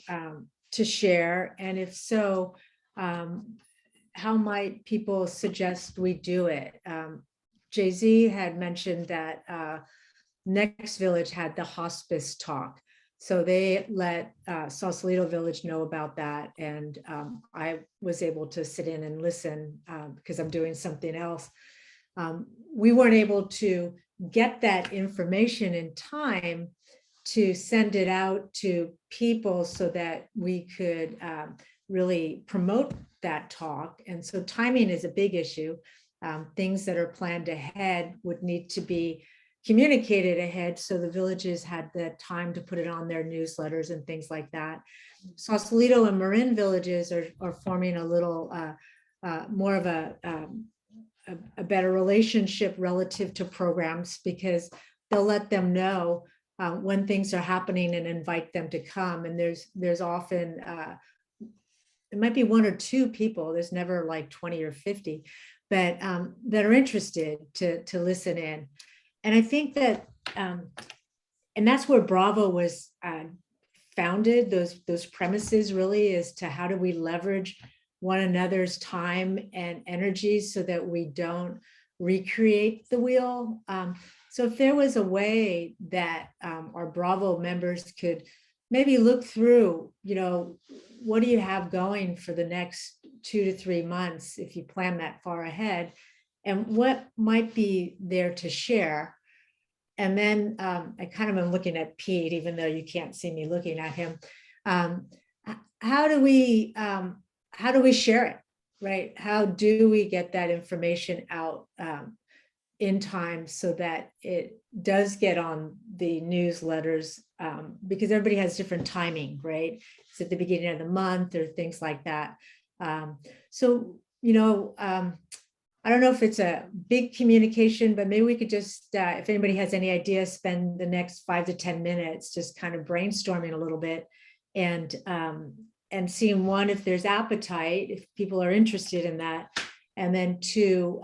share? And if so, how might people suggest we do it? Jay-Z had mentioned that Next Village had the hospice talk. So they let Sausalito Village know about that. And I was able to sit in and listen because I'm doing something else. We weren't able to get that information in time to send it out to people so that we could really promote that talk. And so timing is a big issue. Things that are planned ahead would need to be communicated ahead so the villages had the time to put it on their newsletters and things like that. Sausalito and Marin villages are forming a little more of a better relationship relative to programs, because they'll let them know when things are happening and invite them to come. And there's often, it might be 1 or 2 people, there's never like 20 or 50, but that are interested to listen in. I think that, and that's where Bravo was founded, those premises really, is to how do we leverage one another's time and energy so that we don't recreate the wheel. So if there was a way that our Bravo members could maybe look through, what do you have going for the next 2 to 3 months if you plan that far ahead, and what might be there to share. And then I kind of am looking at Pete, even though you can't see me looking at him. How do we share it, right? How do we get that information out in time so that it does get on the newsletters? Because everybody has different timing, right? It's at the beginning of the month or things like that. So, I don't know if it's a big communication, but maybe we could just, if anybody has any ideas, spend the next 5 to 10 minutes just kind of brainstorming a little bit and seeing, one, if there's appetite, if people are interested in that, and then 2,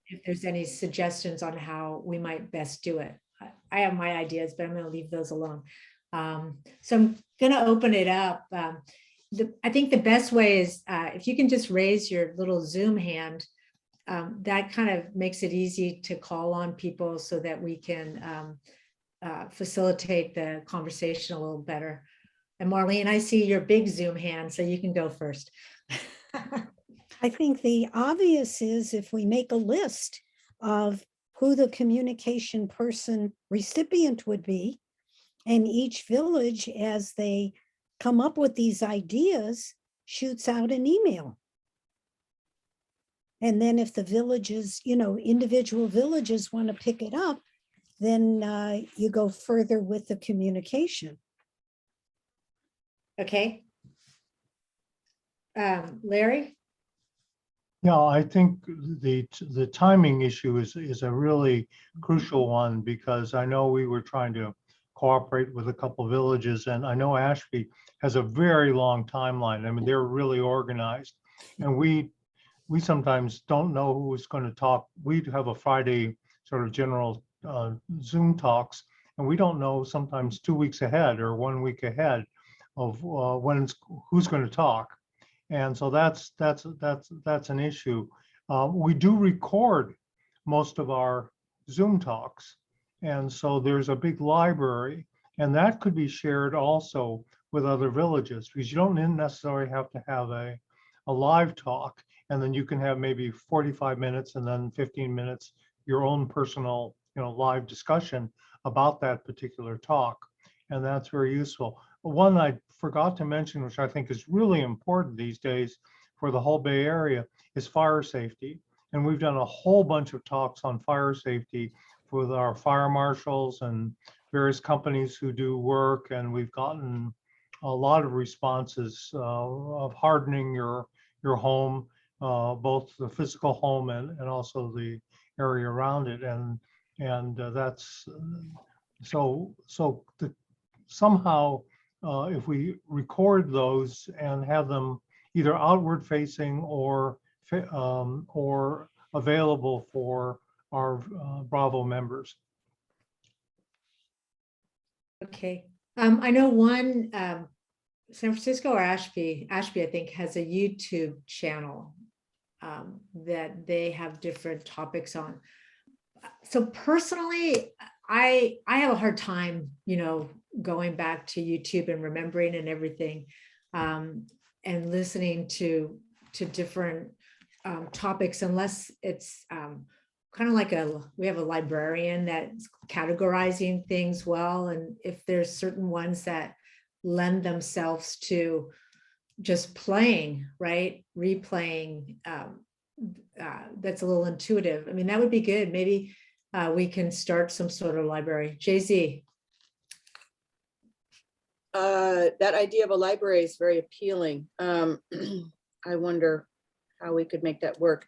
if there's any suggestions on how we might best do it. I have my ideas, but I'm going to leave those alone. So I'm going to open it up. I think the best way is if you can just raise your little Zoom hand. That kind of makes it easy to call on people so that we can facilitate the conversation a little better. And Marlene, I see your big Zoom hand, so you can go first. I think the obvious is if we make a list of who the communication person recipient would be, and each village, as they come up with these ideas, shoots out an email. And then if the villages, individual villages want to pick it up, then you go further with the communication. Okay. Larry? Yeah, I think the timing issue is a really crucial one, because I know we were trying to cooperate with a couple villages, and I know Ashby has a very long timeline. I mean, they're really organized, and we sometimes don't know who's going to talk. We have a Friday sort of general Zoom talks, and we don't know sometimes 2 weeks ahead or 1 week ahead of who's going to talk. And so that's an issue. We do record most of our Zoom talks, and so there's a big library, and that could be shared also with other villages, because you don't necessarily have to have a live talk, and then you can have maybe 45 minutes and then 15 minutes your own personal live discussion about that particular talk, and that's very useful. One I forgot to mention, which I think is really important these days for the whole Bay Area, is fire safety. And we've done a whole bunch of talks on fire safety with our fire marshals and various companies who do work, and we've gotten a lot of responses of hardening your home, both the physical home and also the area around it, and that's so somehow if we record those and have them either outward facing or available for our Bravo members. Okay. I know one, San Francisco or Ashby, I think, has a YouTube channel that they have different topics on. So personally, I have a hard time, going back to YouTube and remembering and everything, and listening to different topics, unless it's kind of like we have a librarian that's categorizing things well. And if there's certain ones that lend themselves to just playing, right? Replaying, that's a little intuitive. I mean, that would be good. Maybe we can start some sort of library. Jay-Z. That idea of a library is very appealing. I wonder how we could make that work.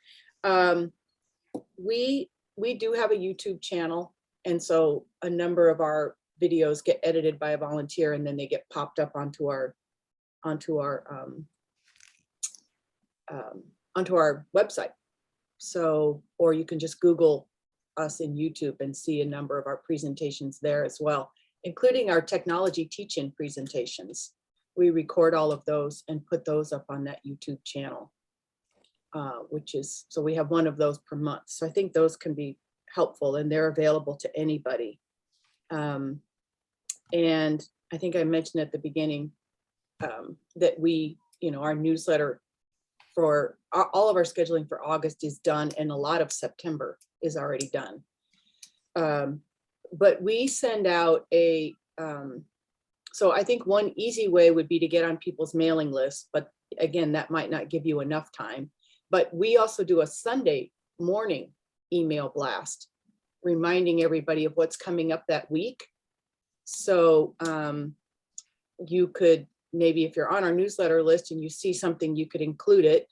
We do have a YouTube channel, and so a number of our videos get edited by a volunteer, and then they get popped up onto our website. So, or you can just Google us in YouTube and see a number of our presentations there as well, including our technology teach-in presentations. We record all of those and put those up on that YouTube channel, which is, so we have one of those per month. So I think those can be helpful and they're available to anybody. And I think I mentioned at the beginning that we, our newsletter for all of our scheduling for August is done, and a lot of September is already done. But we send out so I think one easy way would be to get on people's mailing list, but again, that might not give you enough time. But we also do a Sunday morning email blast, reminding everybody of what's coming up that week. So you could, maybe if you're on our newsletter list and you see something, you could include it,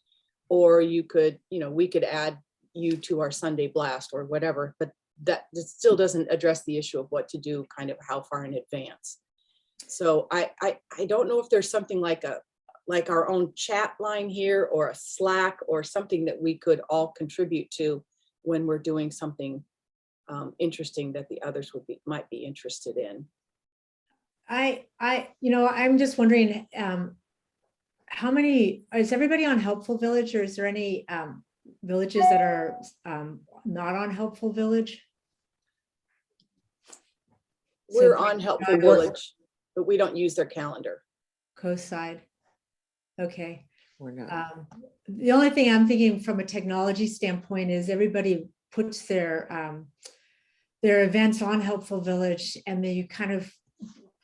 or you could, we could add you to our Sunday blast or whatever, but that still doesn't address the issue of what to do kind of how far in advance. So I don't know if there's something like our own chat line here or a Slack or something that we could all contribute to when we're doing something interesting that the others might be interested in. I'm just wondering, how many, is everybody on Helpful Village, or is there any villages that are not on Helpful Village? We're on Helpful Village, but we don't use their calendar. Coast side. Okay. We're not. The only thing I'm thinking from a technology standpoint is everybody puts their events on Helpful Village, and then you kind of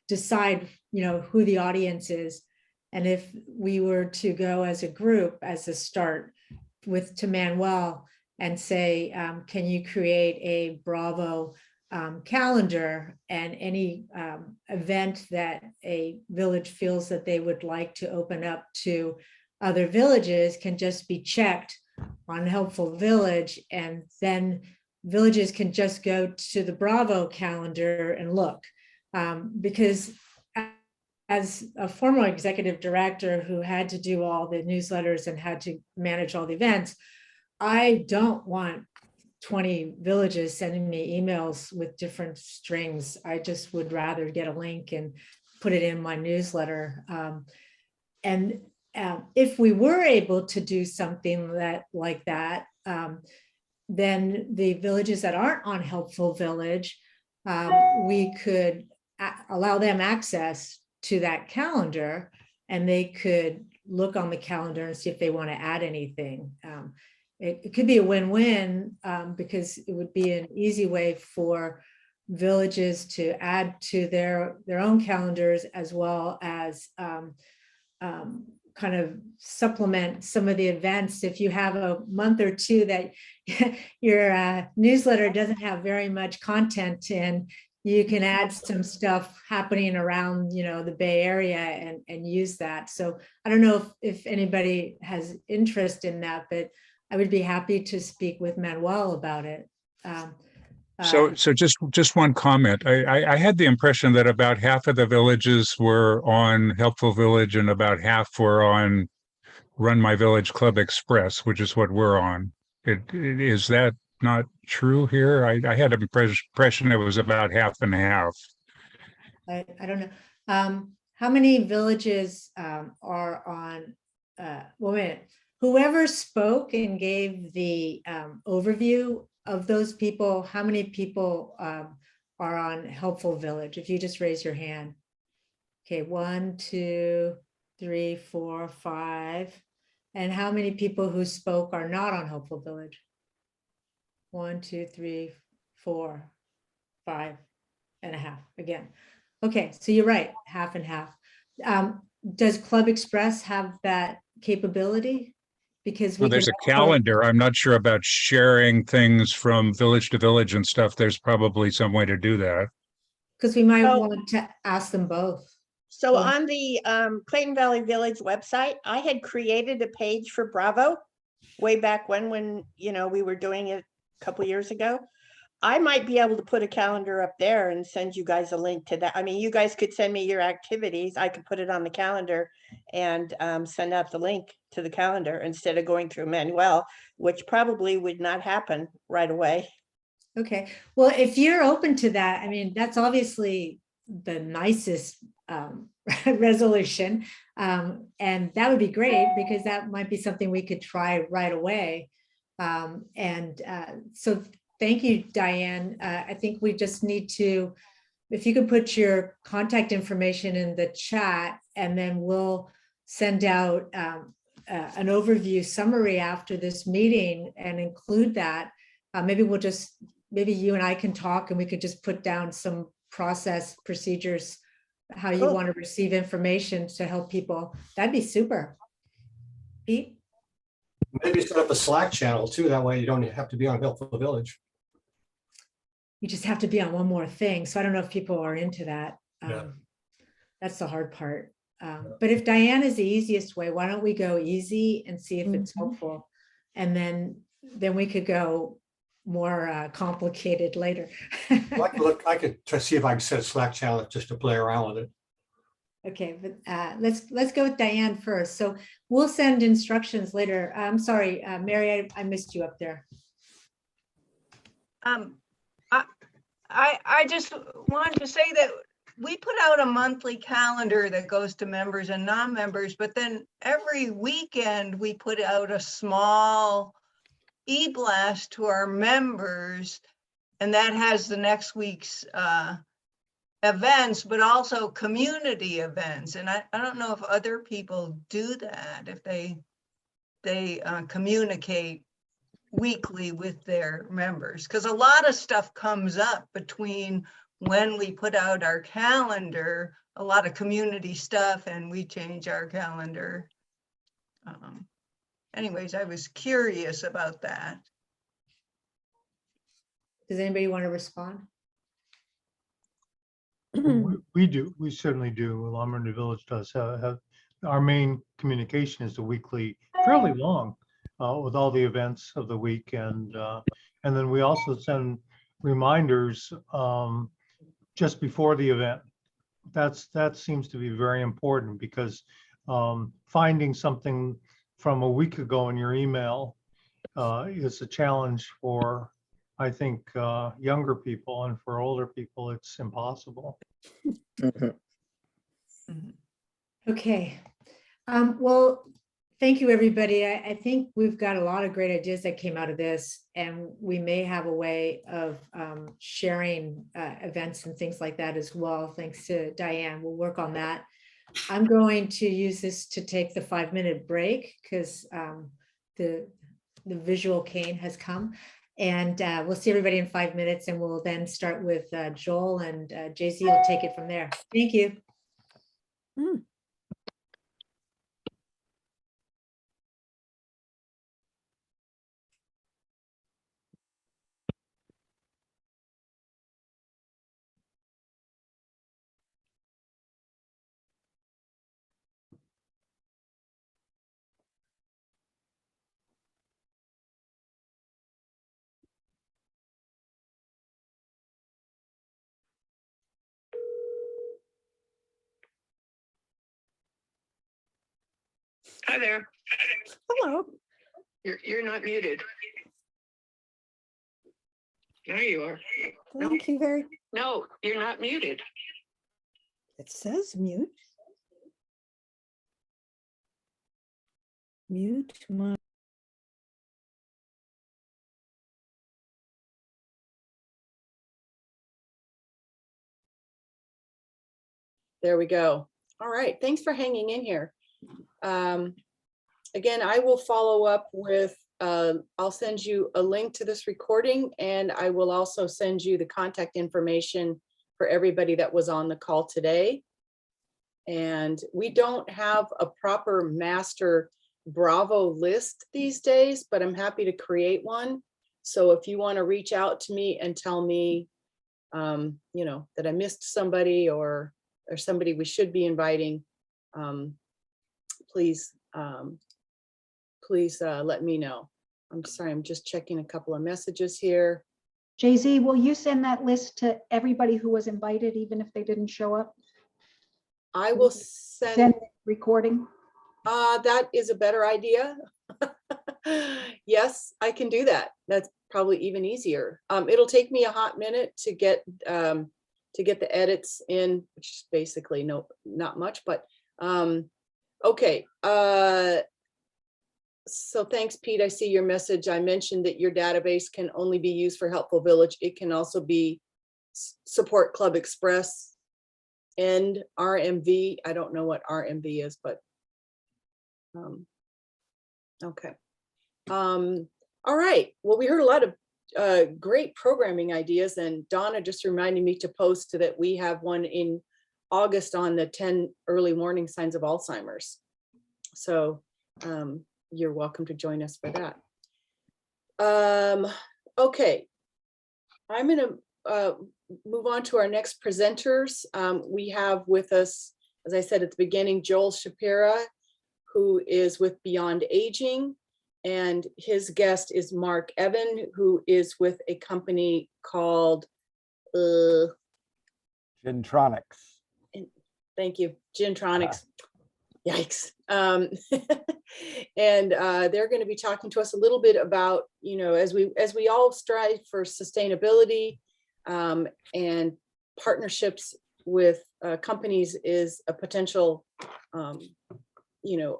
decide, who the audience is. And if we were to go as a group, as a start to Manuel and say, can you create a Bravo calendar, and any event that a village feels that they would like to open up to other villages can just be checked on Helpful Village, and then villages can just go to the Bravo calendar and look. Because as a former executive director who had to do all the newsletters and had to manage all the events, I don't want 20 villages sending me emails with different strings. I just would rather get a link and put it in my newsletter. And if we were able to do something like that, then the villages that aren't on Helpful Village, we could allow them access to that calendar, and they could look on the calendar and see if they want to add anything. It could be a win-win, because it would be an easy way for villages to add to their own calendars, as well as kind of supplement some of the events. If you have a month or two that your newsletter doesn't have very much content in, you can add some stuff happening around, the Bay Area and use that. So I don't know if anybody has interest in that, but I would be happy to speak with Manuel about it. So just one comment. I had the impression that about half of the villages were on Helpful Village and about half were on Run My Village Club Express, which is what we're on. Is that not true here? I had an impression it was about half and half. I don't know. How many villages are on, well, wait a minute. Whoever spoke and gave the overview of those people, how many people are on Helpful Village? If you just raise your hand. Okay, 1, 2, 3, 4, 5. And how many people who spoke are not on Helpful Village? 1, 2, 3, 4, 5 and a half again. Okay, so you're right, half and half. Does Club Express have that capability? Because there's a calendar. I'm not sure about sharing things from village to village and stuff. There's probably some way to do that. Because we might want to ask them both. So on the Clayton Valley Village website, I had created a page for Bravo way back when we were doing it a couple years ago. I might be able to put a calendar up there and send you guys a link to that. I mean, you guys could send me your activities. I could put it on the calendar and send out the link to the calendar instead of going through Manuel, which probably would not happen right away. Okay, well, if you're open to that, I mean, that's obviously the nicest resolution. And that would be great because that might be something we could try right away. So thank you, Diane. I think we just need to, if you could put your contact information in the chat, and then we'll send out an overview summary after this meeting and include that. Maybe you and I can talk and we could just put down some process procedures, how you want to receive information to help people. That'd be super. Pete? Maybe set up a Slack channel too. That way you don't have to be on Helpful Village. You just have to be on one more thing. So I don't know if people are into that. Yeah. That's the hard part. But if Diane is the easiest way, why don't we go easy and see if it's helpful? And then we could go more complicated later. Well, I could try to see if I can set a Slack channel just to play around with it. Okay, but let's go with Diane first. So we'll send instructions later. I'm sorry, Mary, I missed you up there. I just wanted to say that we put out a monthly calendar that goes to members and non-members, but then every weekend we put out a small e-blast to our members, and that has the next week's events, but also community events. And I don't know if other people do that, if they communicate weekly with their members, because a lot of stuff comes up between when we put out our calendar, a lot of community stuff, and we change our calendar. Anyways, I was curious about that. Does anybody want to respond? We do. We certainly do. Lamaranda Village does have our main communication is the weekly, fairly long, with all the events of the week, and then we also send reminders just before the event. That seems to be very important because finding something from a week ago in your email is a challenge for, I think, younger people, and for older people, it's impossible. Okay. Well, thank you, everybody. I think we've got a lot of great ideas that came out of this, and we may have a way of sharing events and things like that as well. Thanks to Diane. We'll work on that. I'm going to use this to take the 5-minute break because the visual cane has come. And we'll see everybody in 5 minutes, and we'll then start with Joel, and JZ will take it from there. Thank you. Hi there. Hello. You're not muted. There you are. Thank you very. No, you're not muted. It says mute. Mute my. There we go. All right, thanks for hanging in here. Again, I will follow up with, I'll send you a link to this recording, and I will also send you the contact information for everybody that was on the call today. And we don't have a proper master Bravo list these days, but I'm happy to create one. So if you want to reach out to me and tell me, you know, that I missed somebody or somebody we should be inviting, please let me know. I'm sorry, I'm just checking a couple of messages here. JZ, will you send that list to everybody who was invited, even if they didn't show up? I will send recording. That is a better idea. Yes, I can do that. That's probably even easier. It'll take me a hot minute to get the edits in, which is basically not much, but okay. So thanks, Pete. I see your message. I mentioned that your database can only be used for Helpful Village. It can also be Support Club Express and RMV. I don't know what RMV is, but okay. All right. Well, we heard a lot of great programming ideas, and Donna just reminded me to post that we have one in August on the 10 early warning signs of Alzheimer's. So you're welcome to join us for that. Okay, I'm going to move on to our next presenters. We have with us, as I said at the beginning, Joel Shapira, who is with Beyond Aging, and his guest is Mark Evan, who is with a company called Gentronics. Thank you, Gentronics. Yikes. And they're going to be talking to us a little bit about, as we all strive for sustainability, and partnerships with companies is a potential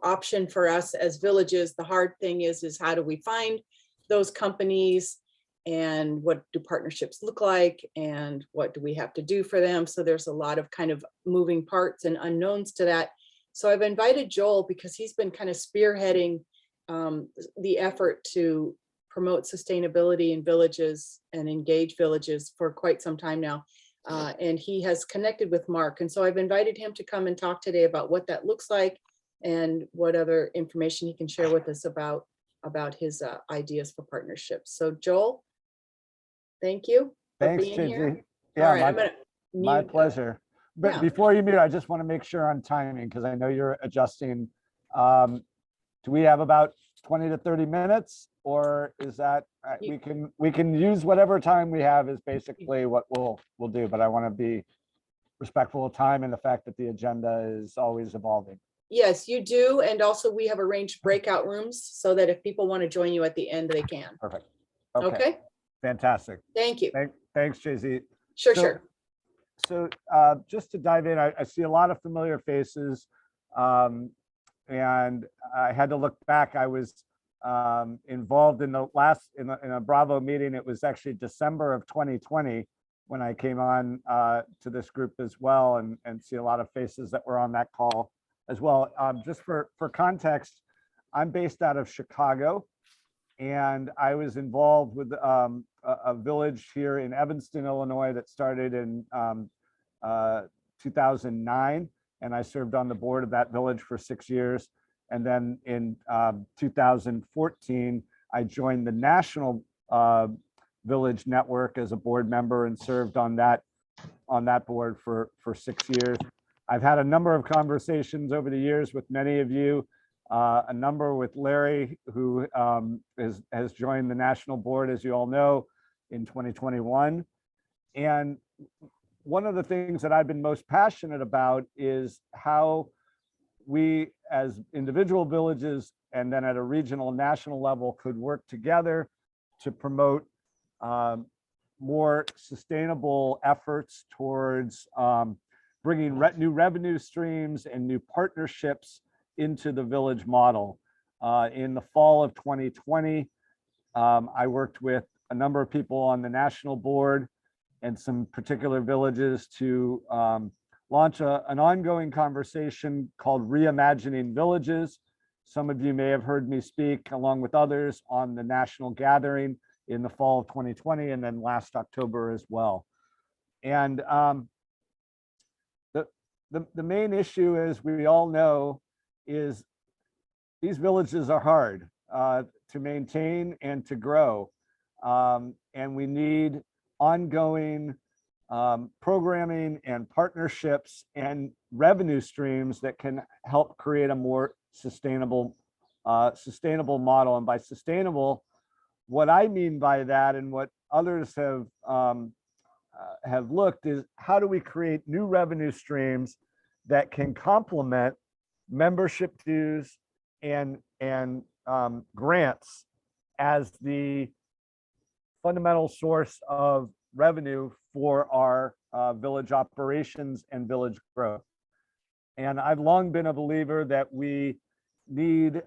option for us as villages. The hard thing is how do we find those companies, and what do partnerships look like, and what do we have to do for them? So there's a lot of kind of moving parts and unknowns to that. So I've invited Joel because he's been kind of spearheading the effort to promote sustainability in villages and engage villages for quite some time now. And he has connected with Mark. And so I've invited him to come and talk today about what that looks like and what other information he can share with us about his ideas for partnerships. So Joel, thank you for Thanks, being here. Gigi. Yeah, All right, I'm gonna my mute. pleasure. But Yeah. before you mute, I just want to make sure on timing, because I know you're adjusting. Do we have about 20 to 30 minutes, or is that we can use whatever time we have is basically what we'll do, but I want to be respectful of time and the fact that the agenda is always evolving. Yes, you do. And also we have arranged breakout rooms so that if people want to join you at the end, they can. Perfect. Okay. Fantastic. Thank you. Thanks, Jay-Z. Sure. So just to dive in, I see a lot of familiar faces, and I had to look back. I was involved in in a Bravo meeting. It was actually December of 2020 when I came on to this group as well, and see a lot of faces that were on that call as well. Just for context, I'm based out of Chicago, and I was involved with a village here in Evanston, Illinois, that started in 2009, and I served on the board of that village for 6 years. And then in 2014, I joined the National Village Network as a board member and served on that board for 6 years. I've had a number of conversations over the years with many of you, a number with Larry, who has joined the national board, as you all know, in 2021. And one of the things that I've been most passionate about is how we as individual villages and then at a regional and national level could work together to promote more sustainable efforts towards bringing new revenue streams and new partnerships into the village model. In the fall of 2020, I worked with a number of people on the national board and some particular villages to launch an ongoing conversation called Reimagining Villages. Some of you may have heard me speak along with others on the national gathering in the fall of 2020 and then last October as well. And the main issue, as we all know, is these villages are hard to maintain and to grow. And we need ongoing programming and partnerships and revenue streams that can help create a more sustainable model. And by sustainable, what I mean by that and what others have looked is how do we create new revenue streams that can complement membership dues and and grants as the fundamental source of revenue for our village operations and village growth. And I've long been a believer that we need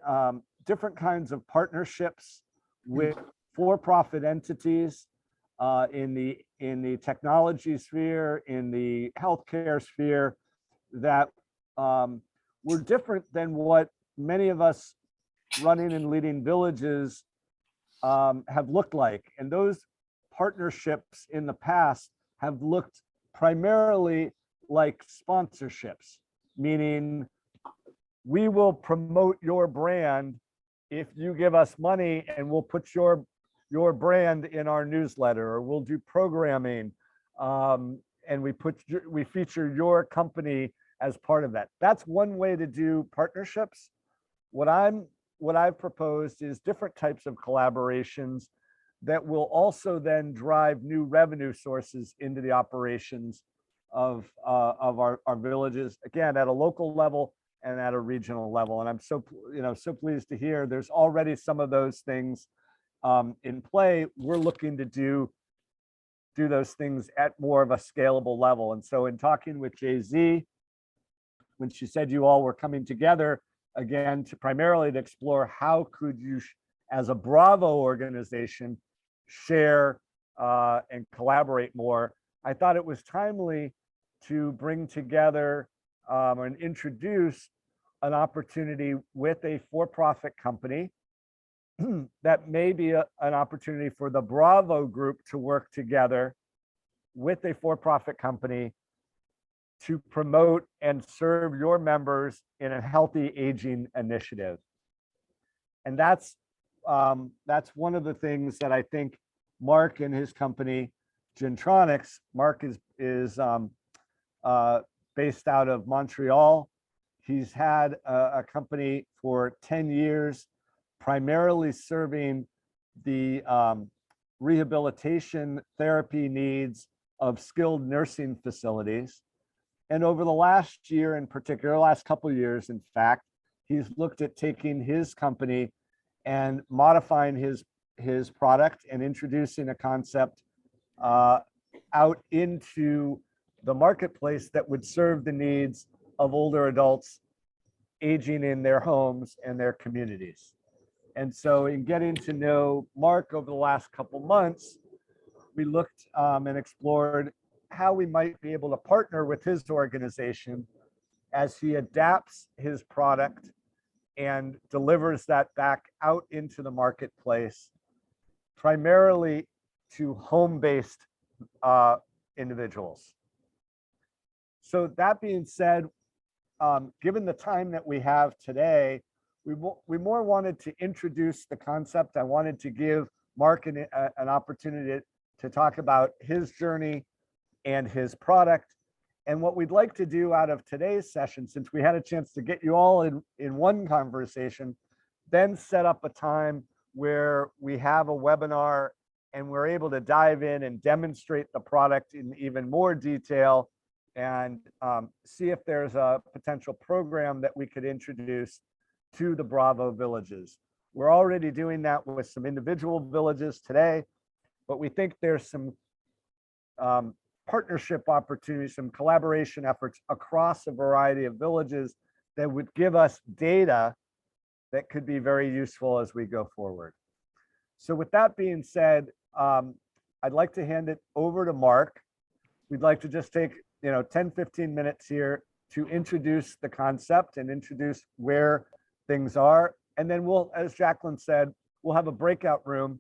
different kinds of partnerships with for-profit entities in the technology sphere, in the healthcare sphere, that were different than what many of us running and leading villages have looked like. And those partnerships in the past have looked primarily like sponsorships, meaning we will promote your brand if you give us money, and we'll put your brand in our newsletter, or we'll do programming, and we feature your company as part of that. That's one way to do partnerships. What I've proposed is different types of collaborations that will also then drive new revenue sources into the operations of our villages, again, at a local level and at a regional level. And I'm so pleased to hear there's already some of those things in play. We're looking to do those things at more of a scalable level. And so in talking with Jay-Z, when she said you all were coming together again to primarily to explore how could you, as a Bravo organization, share and collaborate more, I thought it was timely to bring together and introduce an opportunity with a for-profit company that may be an opportunity for the Bravo group to work together with a for-profit company to promote and serve your members in a healthy aging initiative. And that's one of the things that I think Mark and his company, Gentronics, Mark is based out of Montreal. He's had a company for 10 years, primarily serving the rehabilitation therapy needs of skilled nursing facilities. And over the last year in particular, last couple of years, in fact, he's looked at taking his company and modifying his product and introducing a concept out into the marketplace that would serve the needs of older adults aging in their homes and their communities. And so in getting to know Mark over the last couple months, we looked and explored how we might be able to partner with his organization as he adapts his product and delivers that back out into the marketplace, primarily to home-based individuals. So that being said, given the time that we have today, we more wanted to introduce the concept. I wanted to give Mark an opportunity to talk about his journey and his product. And what we'd like to do out of today's session, since we had a chance to get you all in one conversation, then set up a time where we have a webinar and we're able to dive in and demonstrate the product in even more detail and see if there's a potential program that we could introduce to the Bravo villages. We're already doing that with some individual villages today, but we think there's some partnership opportunities, some collaboration efforts across a variety of villages that would give us data that could be very useful as we go forward. So with that being said, I'd like to hand it over to Mark. We'd like to just take 10-15 minutes here to introduce the concept and introduce where things are. And then we'll, as Jacqueline said, we'll have a breakout room.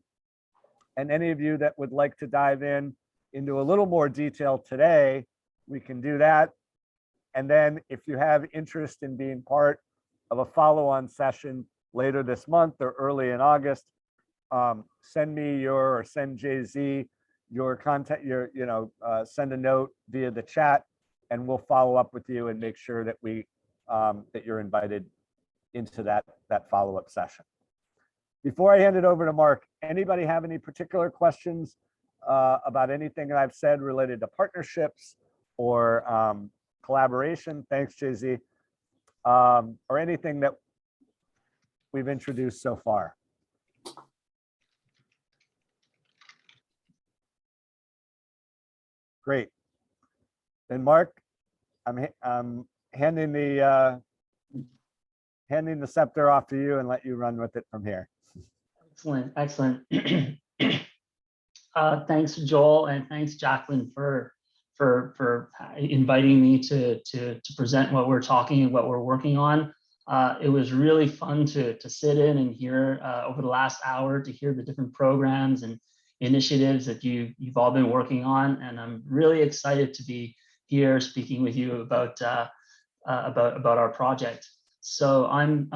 And any of you that would like to dive into a little more detail today, we can do that. And then if you have interest in being part of a follow-on session later this month or early in August, send me or send Jay-Z your contact, send a note via the chat, and we'll follow up with you and make sure that that you're invited into that follow-up session. Before I hand it over to Mark, anybody have any particular questions about anything that I've said related to partnerships or collaboration? Thanks, Jay-Z. Or anything that we've introduced so far. Great. Then Mark, I'm handing the scepter off to you and let you run with it from here. Excellent, excellent. Thanks, Joel, and thanks, Jacqueline, for inviting me to present what we're talking and what we're working on. It was really fun to sit in and hear over the last hour, to hear the different programs and initiatives that you've all been working on, and I'm really excited to be here speaking with you about our project. So I'm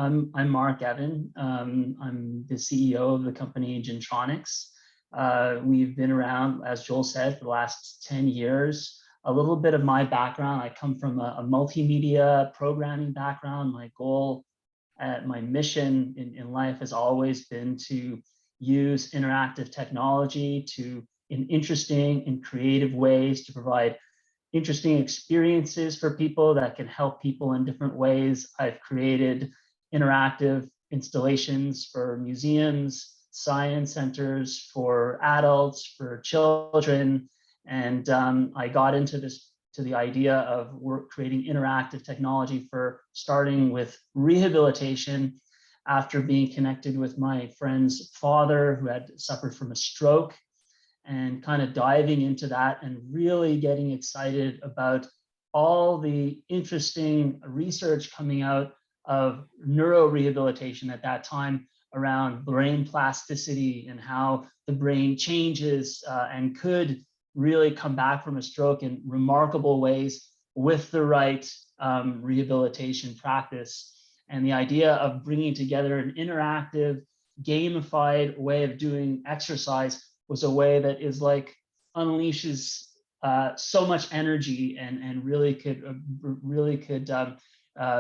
Mark Evan. I'm the CEO of the company Gentronics. We've been around, as Joel said, for the last 10 years. A little bit of my background: I come from a multimedia programming background. My goal, my mission in life has always been to use interactive technology in interesting and creative ways to provide interesting experiences for people that can help people in different ways. I've created interactive installations for museums, science centers, for adults, for children, and I got into the idea of creating interactive technology for starting with rehabilitation after being connected with my friend's father who had suffered from a stroke, and kind of diving into that and really getting excited about all the interesting research coming out of neurorehabilitation at that time around brain plasticity and how the brain changes and could really come back from a stroke in remarkable ways with the right rehabilitation practice. And the idea of bringing together an interactive, gamified way of doing exercise was a way that is like unleashes so much energy and really could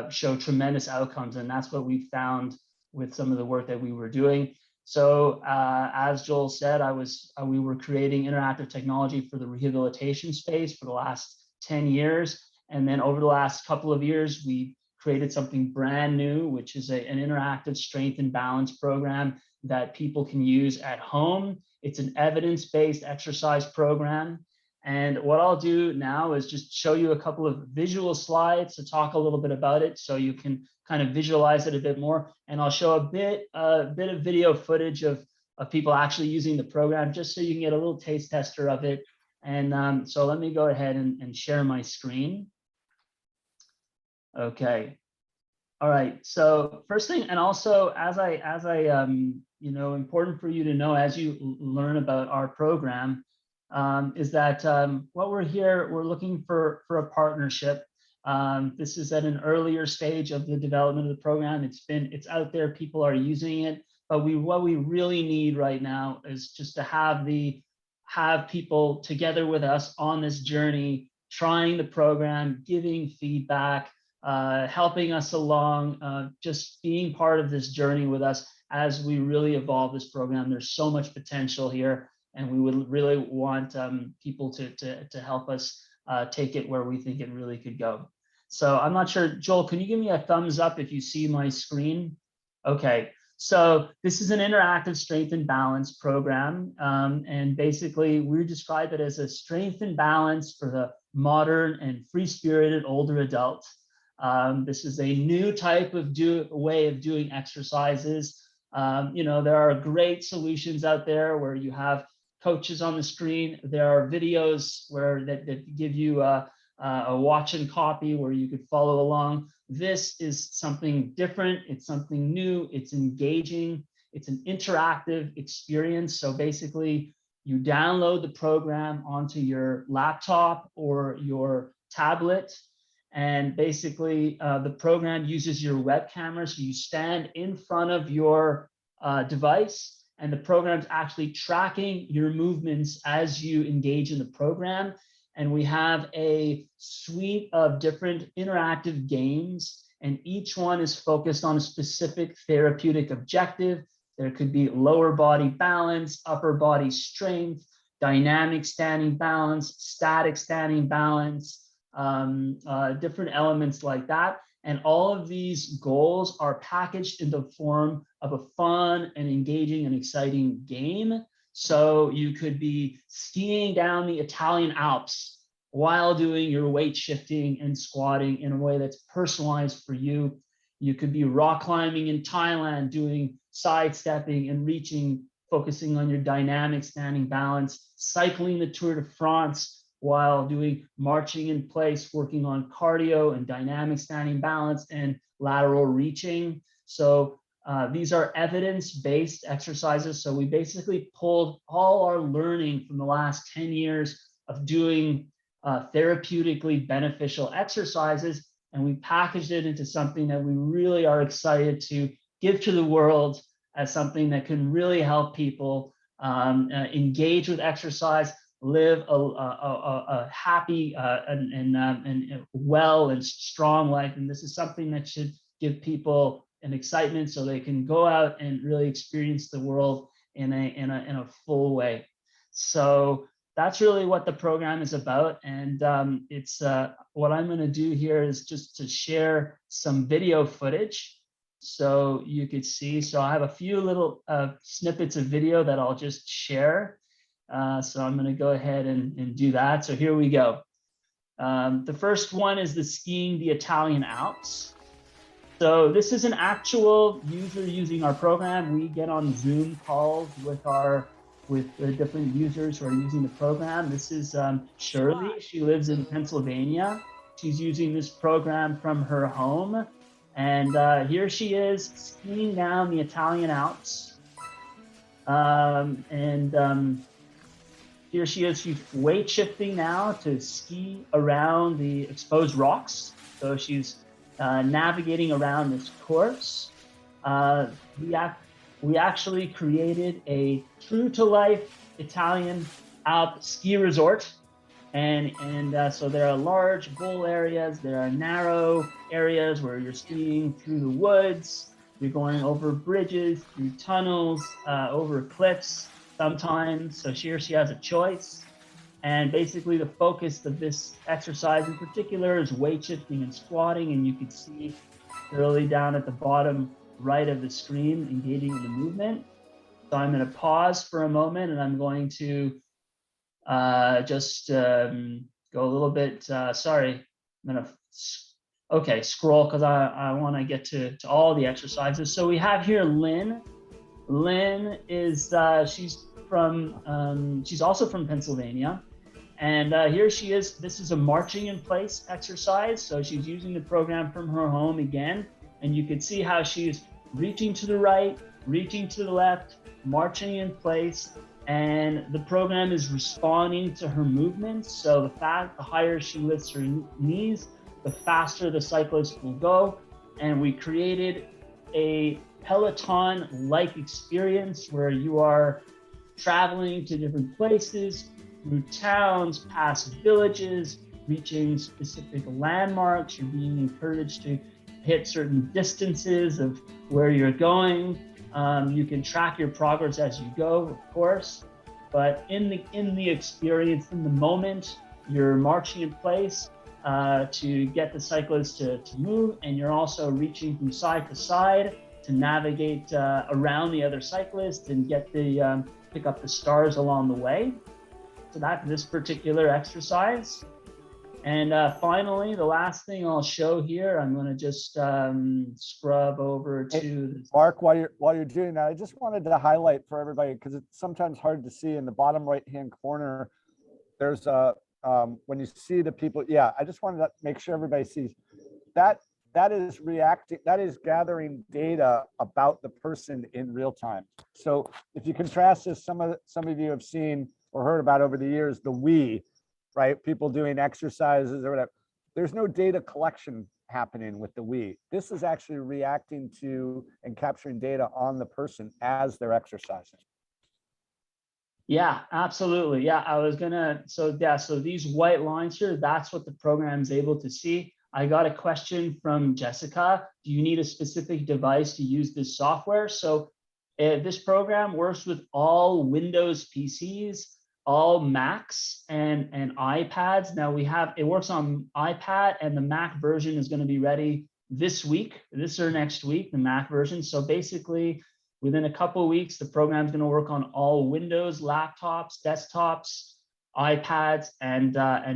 show tremendous outcomes. And that's what we found with some of the work that we were doing. So as Joel said, we were creating interactive technology for the rehabilitation space for the last 10 years. And then over the last couple of years, we created something brand new, which is an interactive strength and balance program that people can use at home. It's an evidence-based exercise program. And what I'll do now is just show you a couple of visual slides to talk a little bit about it so you can kind of visualize it a bit more. And I'll show a bit of video footage of people actually using the program, just so you can get a little taste tester of it. And so let me go ahead and share my screen. Okay. All right. So first thing, and also as I important for you to know as you learn about our program, is that what we're looking for a partnership. This is at an earlier stage of the development of the program. It's out there, people are using it, but what we really need right now is just to have people together with us on this journey, trying the program, giving feedback, helping us along, just being part of this journey with us as we really evolve this program. There's so much potential here, and we would really want people to help us take it where we think it really could go. So I'm not sure, Joel, can you give me a thumbs up if you see my screen? Okay, so this is an interactive strength and balance program. And basically we describe it as a strength and balance for the modern and free-spirited older adult. This is a new type of way of doing exercises. There are great solutions out there where you have coaches on the screen. There are videos that give you a watch and copy where you could follow along. This is something different. It's something new. It's engaging. It's an interactive experience. So basically, you download the program onto your laptop or your tablet. And basically, the program uses your web camera. So you stand in front of your device, and the program's actually tracking your movements as you engage in the program. And we have a suite of different interactive games, and each one is focused on a specific therapeutic objective. There could be lower body balance, upper body strength, dynamic standing balance, static standing balance, different elements like that. And all of these goals are packaged in the form of a fun and engaging and exciting game. So you could be skiing down the Italian Alps while doing your weight shifting and squatting in a way that's personalized for you. You could be rock climbing in Thailand, doing sidestepping and reaching, focusing on your dynamic standing balance, cycling the Tour de France while doing marching in place, working on cardio and dynamic standing balance and lateral reaching. So these are evidence-based exercises. So we basically pulled all our learning from the last 10 years of doing therapeutically beneficial exercises, and we packaged it into something that we really are excited to give to the world as something that can really help people engage with exercise, live a happy and well and strong life. And this is something that should give people an excitement so they can go out and really experience the world in a full way. So that's really what the program is about. And it's what I'm going to do here is just to share some video footage so you could see. So I have a few little snippets of video that I'll just share. So I'm going to go ahead and do that. So here we go. The first one is the skiing the Italian Alps. So this is an actual user using our program. We get on Zoom calls with the different users who are using the program. This is Shirley. She lives in Pennsylvania. She's using this program from her home. And here she is skiing down the Italian Alps. Here she is, she's weight shifting now to ski around the exposed rocks. So she's navigating around this course. We actually created a true to life Italian Alp ski resort. And so there are large bowl areas, there are narrow areas where you're skiing through the woods, you're going over bridges, through tunnels, over cliffs sometimes. So here she has a choice. And basically the focus of this exercise in particular is weight shifting and squatting. And you can see early down at the bottom right of the screen, engaging in the movement. So I'm going to pause for a moment and I'm going to just go a little bit, sorry, I'm going to, scroll because I want to get to all the exercises. So we have here Lynn. Lynn is, she's also from Pennsylvania. And here she is. This is a marching in place exercise. So she's using the program from her home again. And you can see how she's reaching to the right, reaching to the left, marching in place. And the program is responding to her movements. So the higher she lifts her knees, the faster the cyclist will go. And we created a Peloton-like experience where you are traveling to different places, through towns, past villages, reaching specific landmarks. You're being encouraged to hit certain distances of where you're going. You can track your progress as you go, of course, but in the experience, in the moment, you're marching in place to get the cyclist to move, and you're also reaching from side to side to navigate around the other cyclists and get pick up the stars along the way. So that's this particular exercise. And finally, the last thing I'll show here, I'm going to just scrub over to Mark. While you're doing that, I just wanted to highlight for everybody, because it's sometimes hard to see in the bottom right-hand corner. There's when you see the people. Yeah, I just wanted to make sure everybody sees that. That is reacting. That is gathering data about the person in real time. So if you contrast this, some of you have seen or heard about over the years the Wii. Right? People doing exercises or whatever. There's no data collection happening with the Wii. This is actually reacting to and capturing data on the person as they're exercising. Yeah, absolutely. Yeah, I was gonna, so these white lines here, that's what the program is able to see. I got a question from Jessica. Do you need a specific device to use this software? So this program works with all Windows PCs, all Macs and iPads. Now it works on iPad, and the Mac version is going to be ready this week, this or next week, the Mac version. So basically, within a couple of weeks, the program is going to work on all Windows laptops, desktops, iPads, and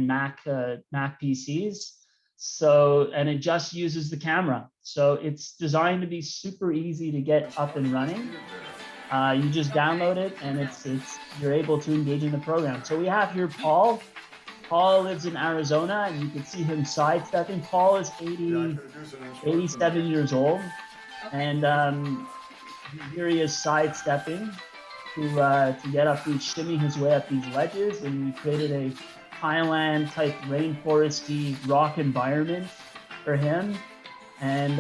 Mac PCs. So, and it just uses the camera. So it's designed to be super easy to get up and running. You just download it, and you're able to engage in the program. So we have here Paul. Paul lives in Arizona, and you can see him sidestepping. Paul is 87 years old, and here he is sidestepping to get up shimmying his way up these ledges. And we created a Highland type rainforesty rock environment for him. And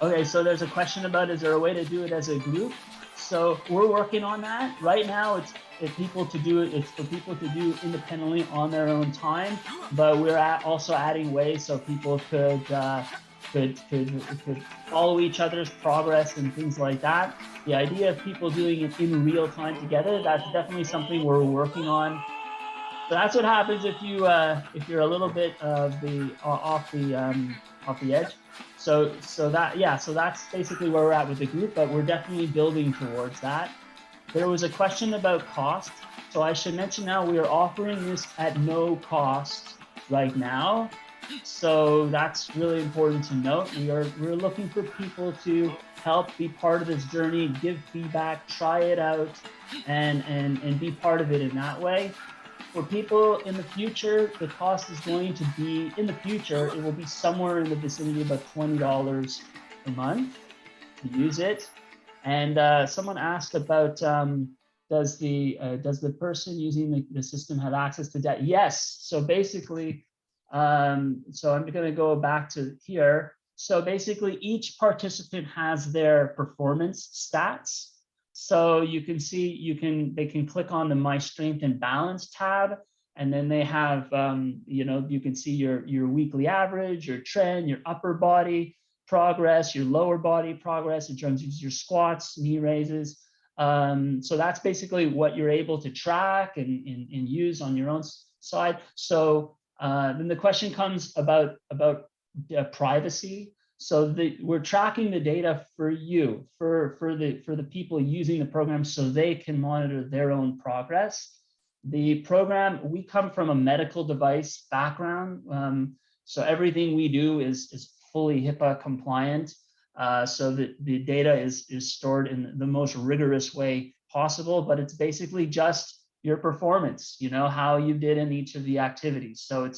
okay, so there's a question about, is there a way to do it as a group? So we're working on that. Right now, it's for people to do independently on their own time, but we're also adding ways so people could follow each other's progress and things like that. The idea of people doing it in real time together, that's definitely something we're working on. So that's what happens if you're a little bit off the edge. So that's basically where we're at with the group, but we're definitely building towards that. There was a question about cost. So I should mention now we are offering this at no cost right now. So that's really important to note. We're looking for people to help be part of this journey, give feedback, try it out, and be part of it in that way. For people in the future, the cost is going to be, in the future, it will be somewhere in the vicinity of about $20 a month to use it. And someone asked about, does the person using the system have access to data? Yes. So basically, so I'm going to go back to here. So basically, each participant has their performance stats. So you can see, they can click on the My Strength and Balance tab, and then they have, you can see your weekly average, your trend, your upper body progress, your lower body progress in terms of your squats, knee raises. So that's basically what you're able to track and use on your own side. So then the question comes about privacy. So we're tracking the data for you, for the people using the program, so they can monitor their own progress. The program, we come from a medical device background, so everything we do is fully HIPAA compliant. So that the data is stored in the most rigorous way possible, but it's basically just your performance, how you did in each of the activities. So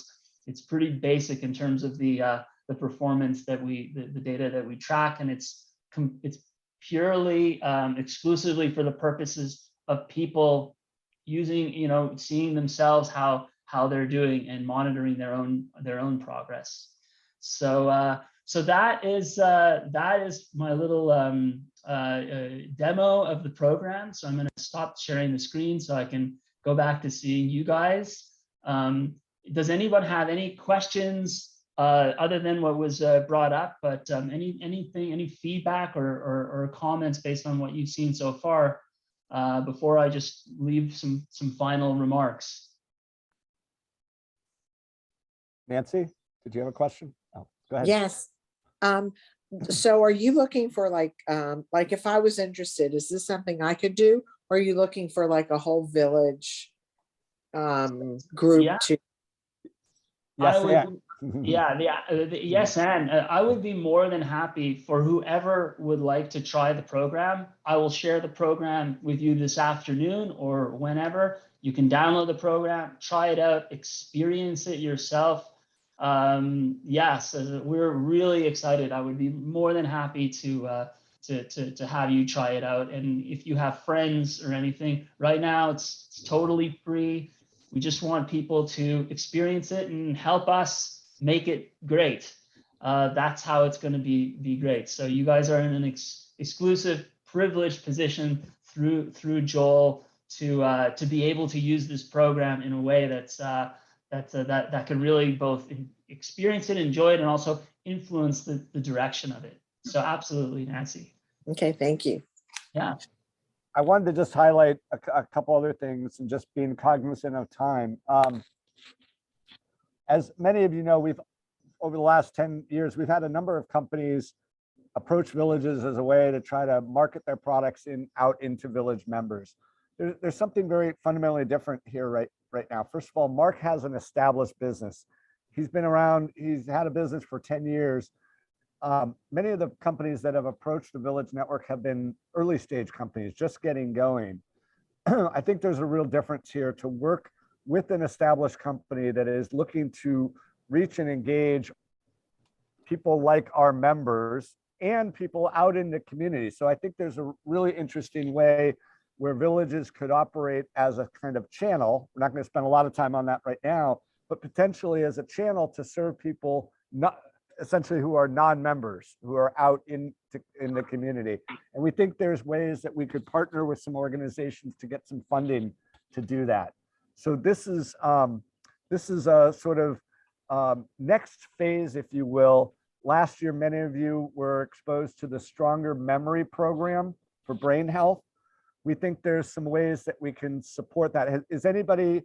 it's pretty basic in terms of the performance that the data that we track, and it's purely exclusively for the purposes of people using, seeing themselves how they're doing and monitoring their own progress. So so that is my little demo of the program. So I'm going to stop sharing the screen so I can go back to seeing you guys. Does anyone have any questions other than what was brought up? But any feedback or comments based on what you've seen so far before I just leave some final remarks? Nancy, did you have a question? Oh, go ahead. Yes. So are you looking for like if I was interested, is this something I could do? Or are you looking for like a whole village group to? Yes, and I would be more than happy for whoever would like to try the program. I will share the program with you this afternoon or whenever. You can download the program, try it out, experience it yourself. Yes, we're really excited. I would be more than happy to have you try it out. And if you have friends or anything, right now it's totally free. We just want people to experience it and help us make it great. That's how it's going to be great. So you guys are in an exclusive, privileged position through Joel to be able to use this program in a way that can really both experience it, enjoy it, and also influence the direction of it. So absolutely, Nancy. Okay, thank you. Yeah. I wanted to just highlight a couple other things and just being cognizant of time. As many of you know, we've over the last 10 years, we've had a number of companies approach villages as a way to try to market their products out into village members. There's something very fundamentally different here right now. First of all, Mark has an established business. He's been around, he's had a business for 10 years. Many of the companies that have approached the Village Network have been early stage companies, just getting going. I think there's a real difference here to work with an established company that is looking to reach and engage people like our members and people out in the community. So I think there's a really interesting way where villages could operate as a kind of channel. We're not going to spend a lot of time on that right now, but potentially as a channel to serve people not essentially who are non-members, who are out in the community. And we think there's ways that we could partner with some organizations to get some funding to do that. So this is a sort of next phase, if you will. Last year, many of you were exposed to the Stronger Memory program for brain health. We think there's some ways that we can support that. Is anybody,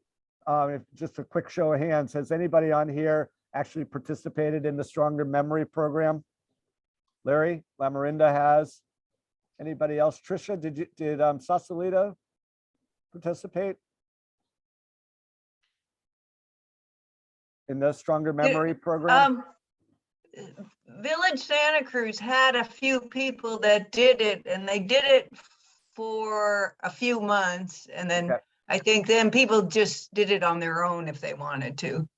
just a quick show of hands, has anybody on here actually participated in the Stronger Memory program? Larry, Lamarinda has. Anybody else? Trisha, did Sausalito participate in the Stronger Memory program? Village Santa Cruz had a few people that did it, and they did it for a few months, and then okay. I think then people just did it on their own if they wanted to.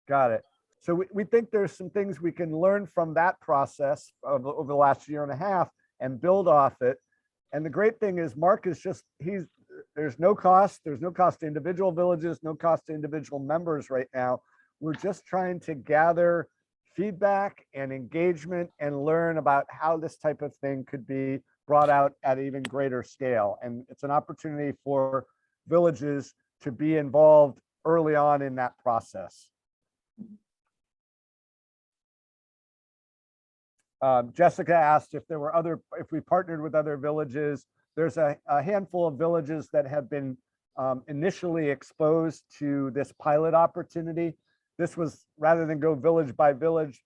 Got it. So we think there's some things we can learn from that process over the last year and a half and build off it. And the great thing is Mark is just, there's no cost to individual villages, no cost to individual members right now. We're just trying to gather feedback and engagement and learn about how this type of thing could be brought out at even greater scale. And it's an opportunity for villages to be involved early on in that process. Jessica asked if there were if we partnered with other villages. There's a handful of villages that have been initially exposed to this pilot opportunity. This was, rather than go village by village,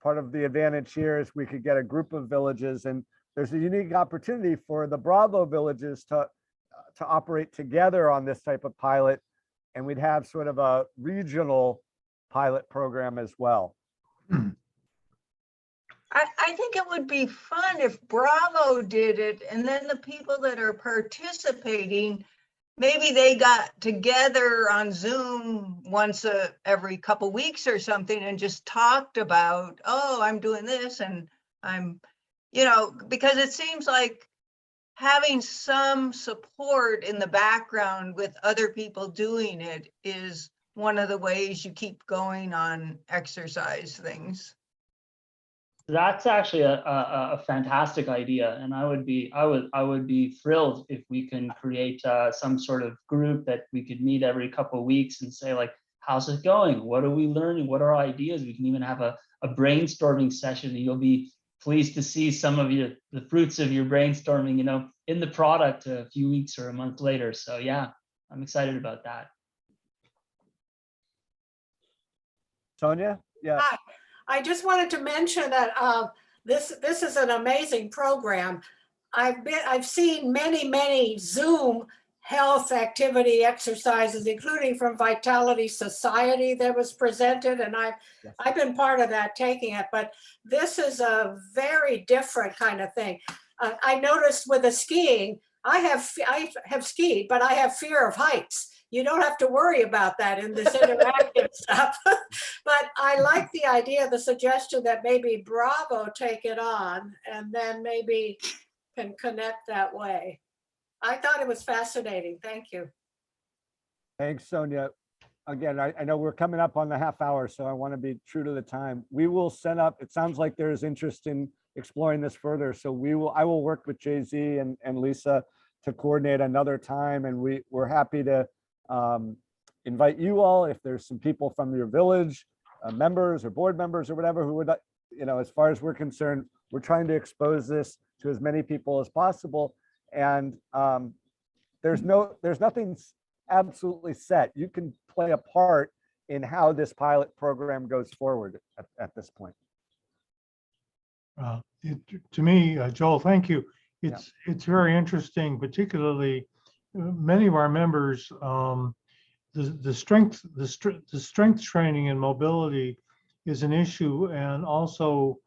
part of the advantage here is we could get a group of villages, and there's a unique opportunity for the Bravo villages to operate together on this type of pilot, and we'd have sort of a regional pilot program as well. I think it would be fun if Bravo did it, and then the people that are participating, maybe they got together on Zoom once every couple weeks or something and just talked about, oh, I'm doing this, and I'm, because it seems like having some support in the background with other people doing it is one of the ways you keep going on exercise things. That's actually a fantastic idea, and I would be thrilled if we can create some sort of group that we could meet every couple of weeks and say, like, how's it going? What are we learning? What are our ideas? We can even have a brainstorming session, and you'll be pleased to see some of the fruits of your brainstorming, in the product a few weeks or a month later. So yeah, I'm excited about that. Sonia? Yeah. Hi. I just wanted to mention that this is an amazing program. I've seen many Zoom health activity exercises, including from Vitality Society that was presented, and I've been part of that, taking it. But this is a very different kind of thing. I noticed with the skiing, I have skied, but I have fear of heights. You don't have to worry about that in this interactive stuff. But I like the idea, the suggestion that maybe Bravo take it on and then maybe can connect that way. I thought it was fascinating. Thank you. Thanks, Sonia. Again, I know we're coming up on the half hour, so I want to be true to the time. We will set up, it sounds like there's interest in exploring this further. So I will work with Jay-Z and Lisa to coordinate another time, and we're happy to invite you all, if there's some people from your village, members or board members or whatever, who would, as far as we're concerned, we're trying to expose this to as many people as possible. And there's nothing absolutely set. You can play a part in how this pilot program goes forward at this point. To me, Joel, thank you. It's very interesting, particularly many of our members, the strength training and mobility is an issue, and also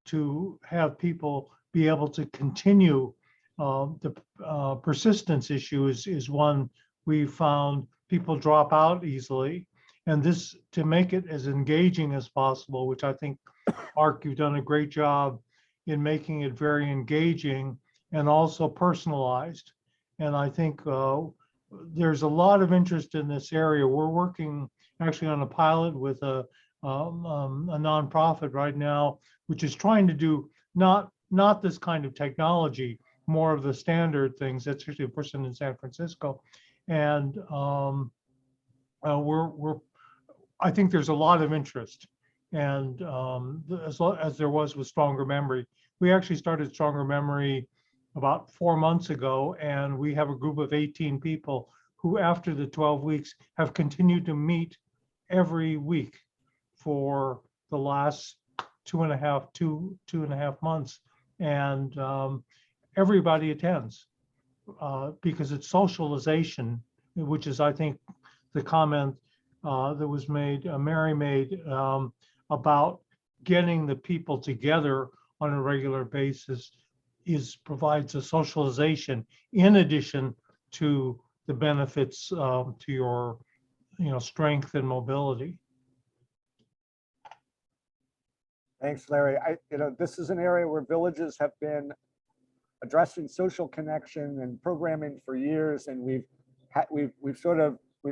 to have people be able to continue. The persistence issue is one we found people drop out easily, and this, to make it as engaging as possible, which I think, Mark, you've done a great job in making it very engaging and also personalized. And I think there's a lot of interest in this area. We're working actually on a pilot with a nonprofit right now, which is trying to do not this kind of technology, more of the standard things. That's actually a person in San Francisco, and I think there's a lot of interest, and as there was with Stronger Memory. We actually started Stronger Memory about 4 months ago, and we have a group of 18 people who, after the 12 weeks, have continued to meet every week for the last two and a half months, and everybody attends because it's socialization, which is, I think, the comment that was made, Mary made, about getting the people together on a regular basis provides a socialization in addition to the benefits to your strength and mobility. Thanks, Larry. This is an area where villages have been addressing social connection and programming for years, and we've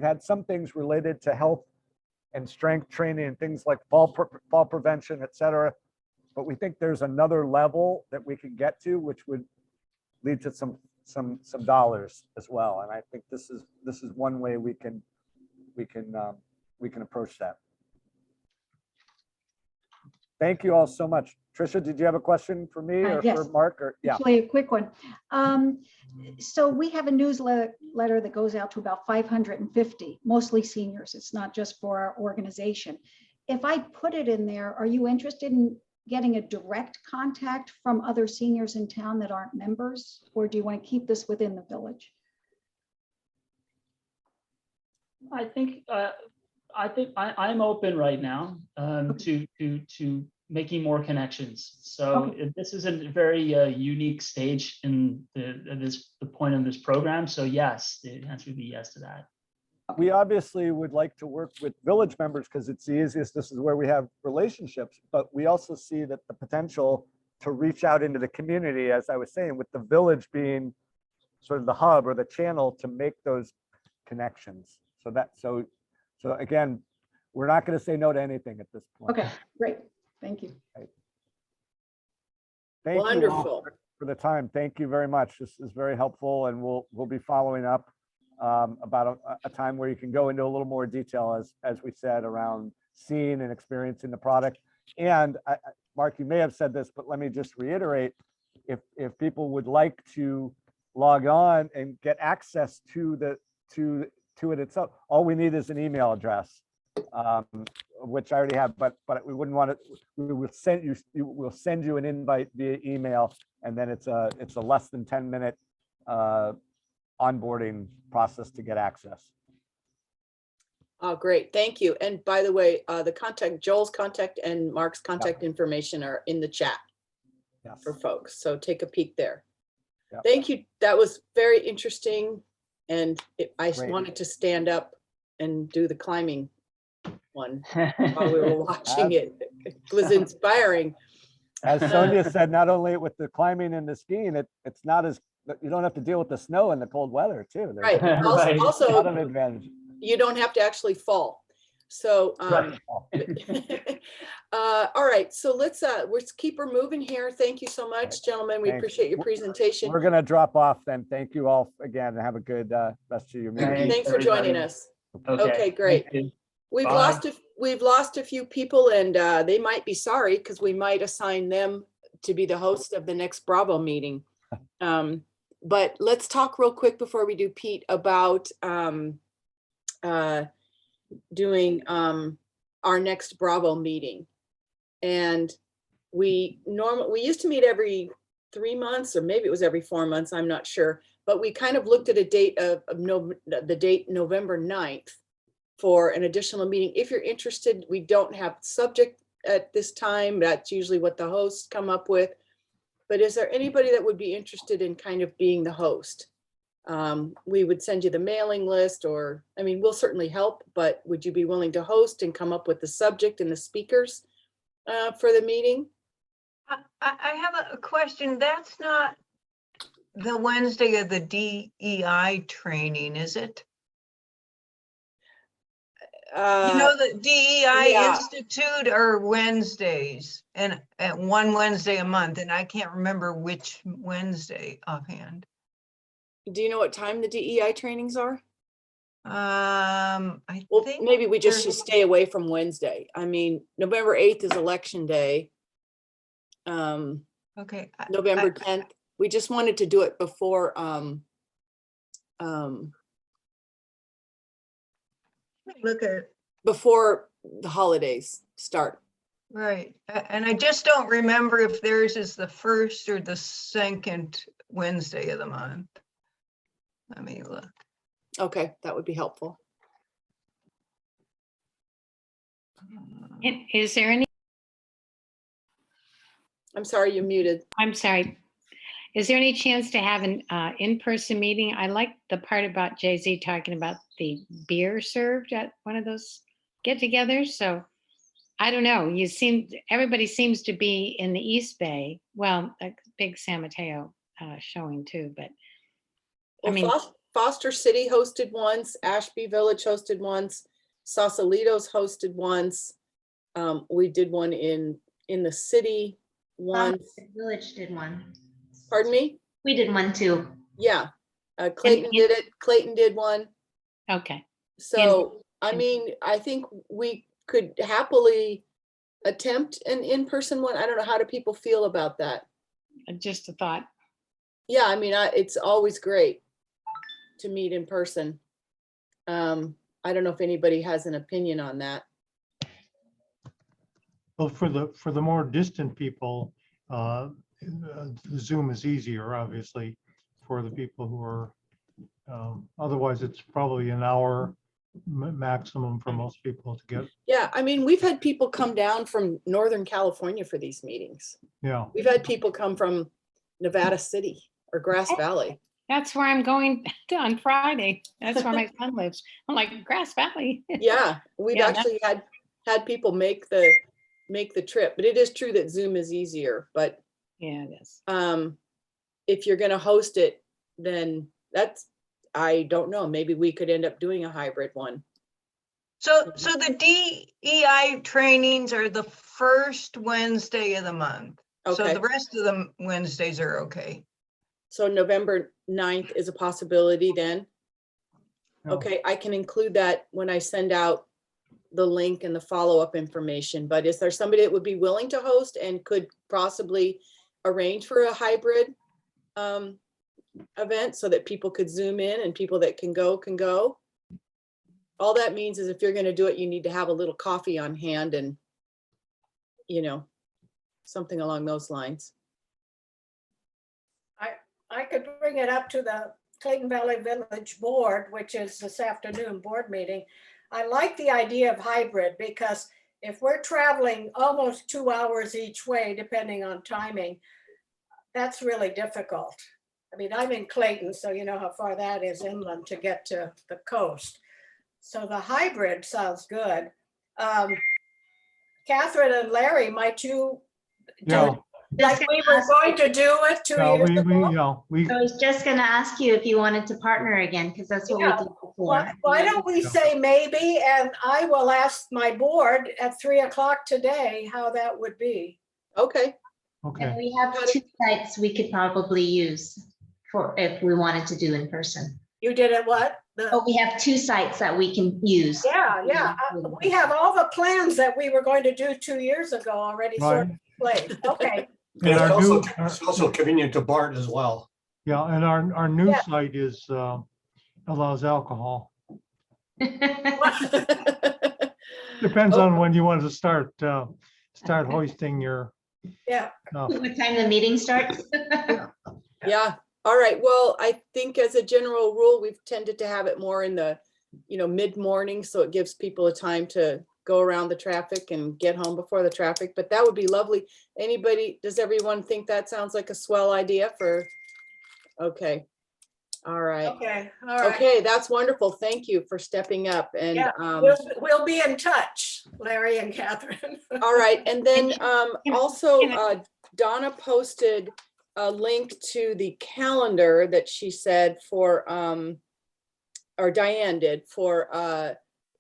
had some things related to health and strength training and things like fall prevention, et cetera. But we think there's another level that we can get to, which would lead to some dollars as well. And I think this is one way we can approach that. Thank you all so much. Tricia, did you have a question for me or yes. for Mark? Or yeah, actually a quick one. So we have a newsletter that goes out to about 550, mostly seniors. It's not just for our organization. If I put it in there, are you interested in getting a direct contact from other seniors in town that aren't members, or do you want to keep this within the village? I think I'm open right now to making more connections. So this is a very unique stage in the point of this program. So yes, the answer would be yes to that. we obviously would like to work with village members because it's the easiest. This is where we have relationships, but we also see that the potential to reach out into the community, as I was saying, with the village being sort of the hub or the channel to make those connections. So again, we're not going to say no to anything at this point. Okay, great. Thank you. Right. Thank you all for the time. Thank you very much. This is very helpful, and we'll be following up about a time where you can go into a little more detail, as we said, around seeing and experiencing the product. And Mark, you may have said this, but let me just reiterate: if people would like to log on and get access to it itself, all we need is an email address, which I already have. But we wouldn't want it. We will send you. We'll send you an invite via email, and then it's a less than 10-minute onboarding process to get access. Oh, great. Thank you. And by the way, Joel's contact and Mark's contact information are in the chat for folks. So take a peek there. Yep. Thank you. That was very interesting. And I wanted to stand up and do the climbing one while we were watching it. It was inspiring. As Sonia said, not only with the climbing and the skiing, it's not as, you don't have to deal with the snow and the cold weather too. Right. Also, a lot of advantage. You don't have to actually fall. So, all right. So let's keep her moving here. Thank you so much, gentlemen. We appreciate your presentation. We're going to drop off then. Thank you all again, and have a good rest of your meeting. Thanks for joining us. Okay, great. We've lost a few people, and they might be sorry because we might assign them to be the host of the next Bravo meeting. But let's talk real quick before we do, Pete, about doing our next Bravo meeting. And we used to meet every 3 months, or maybe it was every 4 months, I'm not sure. But we kind of looked at a date the date November 9th for an additional meeting. If you're interested, we don't have subject at this time. That's usually what the hosts come up with. But is there anybody that would be interested in kind of being the host? We would send you the mailing list, or, I mean, we'll certainly help, but would you be willing to host and come up with the subject and the speakers for the meeting? I have a question. That's not the Wednesday of the DEI training, is it? You know, the DEI yeah. Institute are Wednesdays, and at one Wednesday a month, and I can't remember which Wednesday offhand. Do you know what time the DEI trainings are? I Well, think maybe we just should they're- stay away from Wednesday. I mean, November 8th is election day. Okay. November 10th. We just wanted to do it before Look at, before the holidays start. right, and I just don't remember if theirs is the first or the second Wednesday of the month. Let me look. Okay, that would be helpful. Is there any, I'm sorry, you're muted. I'm sorry. Is there any chance to have an in-person meeting? I like the part about Jay-Z talking about the beer served at one of those get-togethers. So I don't know. Everybody seems to be in the East Bay. Well, a big San Mateo showing too, but Well, I mean, Foster City hosted once, Ashby Village hosted once, Sausalito's hosted once. We did one in the city once. Village did one. Pardon me? We did one too. Yeah, Clayton did it. Clayton did one. okay. So, I mean, I think we could happily attempt an in-person one. I don't know, how do people feel about that? Just a thought. Yeah, I mean, it's always great to meet in person. I don't know if anybody has an opinion on that. Well, for the more distant people, Zoom is easier, obviously, for the people who are, otherwise it's probably an hour maximum for most people to get. Yeah, I mean, we've had people come down from Northern California for these meetings. Yeah. We've had people come from Nevada City or Grass Valley. That's where I'm going on Friday. That's where my son lives. I'm like, Grass Valley. Yeah, we've Yeah, actually had people make the trip, but it is true that Zoom is easier. But yeah, it is. If you're going to host it, then I don't know. Maybe we could end up doing a hybrid one. So the DEI trainings are the first Wednesday of the month. So Okay. the rest of the Wednesdays are okay. So November 9th is a possibility then? Yeah. Okay, I can include that when I send out the link and the follow-up information, but is there somebody that would be willing to host and could possibly arrange for a hybrid event so that people could Zoom in and people that can go can go? All that means is if you're going to do it, you need to have a little coffee on hand and, something along those lines. I could bring it up to the Clayton Valley Village Board, which is this afternoon board meeting. I like the idea of hybrid because if we're traveling almost 2 hours each way, depending on timing, that's really difficult. I mean, I'm in Clayton, so you know how far that is inland to get to the coast. So the hybrid sounds good. Catherine and Larry, might you do Yeah. it like we were going to do it 2 Yeah, years ago? I was just gonna ask you if you wanted to partner again, because that's what we Yeah. did before. Why don't we say maybe, and I will ask my board at 3 o'clock today how that would be. Okay. And Okay. we have 2 sites we could probably use for if we wanted to do in person. You did it what? Oh, we have 2 sites that we can use. Yeah. We have all the plans that we were going to do 2 years ago already sort of played. Okay. And our new, It's also convenient to BART as well. yeah, and our new Yeah. site is, allows alcohol. Depends on when you want to start hoisting your. Yeah. stuff. What time the meeting starts? Yeah. All right. Well, I think as a general rule, we've tended to have it more in the, mid-morning, so it gives people a time to go around the traffic and get home before the traffic, but that would be lovely. Does everyone think that sounds like a swell idea for? Okay. All right. Okay, all right. Okay, that's wonderful. Thank you for stepping up and, Yeah, we'll be in touch, Larry and Catherine. all right. And then also Donna posted a link to the calendar that she said for, or Diane did for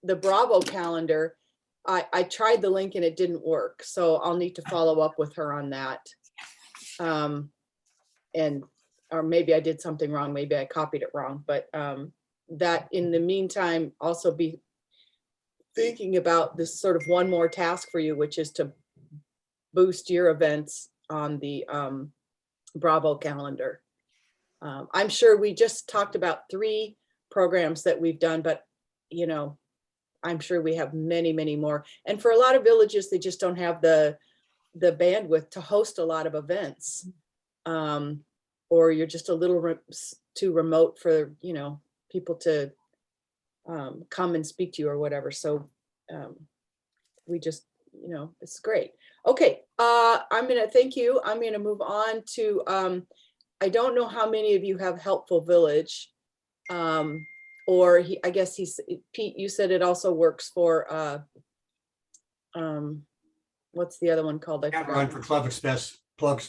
the Bravo calendar. I tried the link and it didn't work, so I'll need to follow up with her on that. Or maybe I did something wrong. Maybe I copied it wrong, but that in the meantime, also be thinking about this sort of one more task for you, which is to boost your events on the Bravo calendar. I'm sure we just talked about 3 programs that we've done, but I'm sure we have many, many more. And for a lot of villages, they just don't have the bandwidth to host a lot of events. Or you're just a little too remote for, people to come and speak to you or whatever. So we just, it's great. Okay, I'm gonna thank you. I'm gonna move on to, I don't know how many of you have Helpful Village. Or I guess Pete, you said it also works for, what's the other one called? And run for Club Express, Club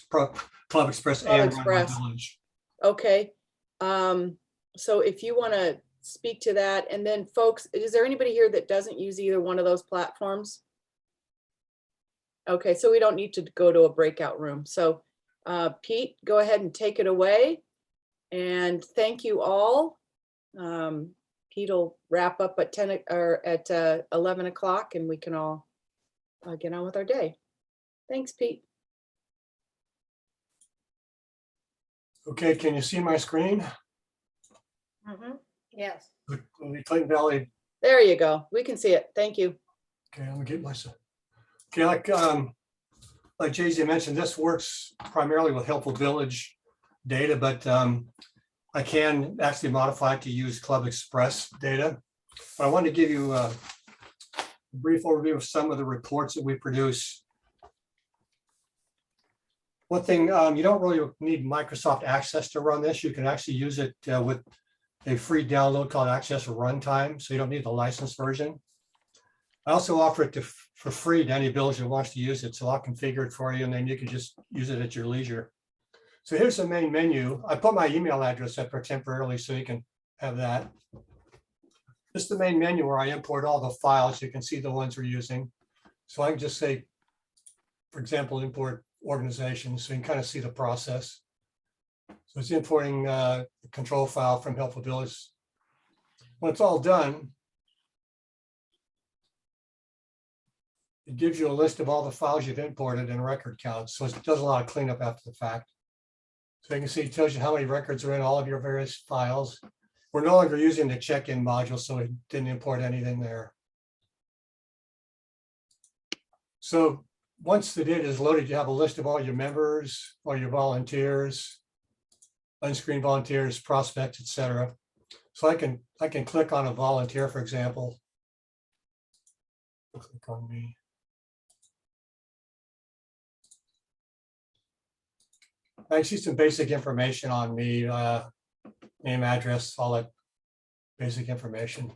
Express and Run My Village. Okay. So if you want to speak to that, and then folks, is there anybody here that doesn't use either one of those platforms? Okay, so we don't need to go to a breakout room. So Pete, go ahead and take it away. And thank you all. Pete will wrap up at 10 or at 11 o'clock, and we can all get on with our day. Thanks, Pete. Okay, can you see my screen? Yes. The Clayton Valley. There you go. We can see it. Thank you. Okay, I'm gonna get myself. Okay, like Jay-Z mentioned, this works primarily with Helpful Village data, but I can actually modify it to use Club Express data. But I wanted to give you a brief overview of some of the reports that we produce. One thing, you don't really need Microsoft Access to run this. You can actually use it with a free download called Access Runtime, so you don't need the licensed version. I also offer it for free to any village that wants to use it, so I'll configure it for you, and then you can just use it at your leisure. So here's the main menu. I put my email address up there temporarily so you can have that. This is the main menu where I import all the files. You can see the ones we're using. So I can just say, for example, import organizations, so you can kind of see the process. So it's importing the control file from Helpful Village. When it's all done, it gives you a list of all the files you've imported and record counts. So it does a lot of cleanup after the fact. So you can see it tells you how many records are in all of your various files. We're no longer using the check-in module, so it didn't import anything there. So once the data is loaded, you have a list of all your members, all your volunteers, unscreened volunteers, prospects, etc. So I can click on a volunteer, for example. Click on me. I see some basic information on me, name, address, all that basic information.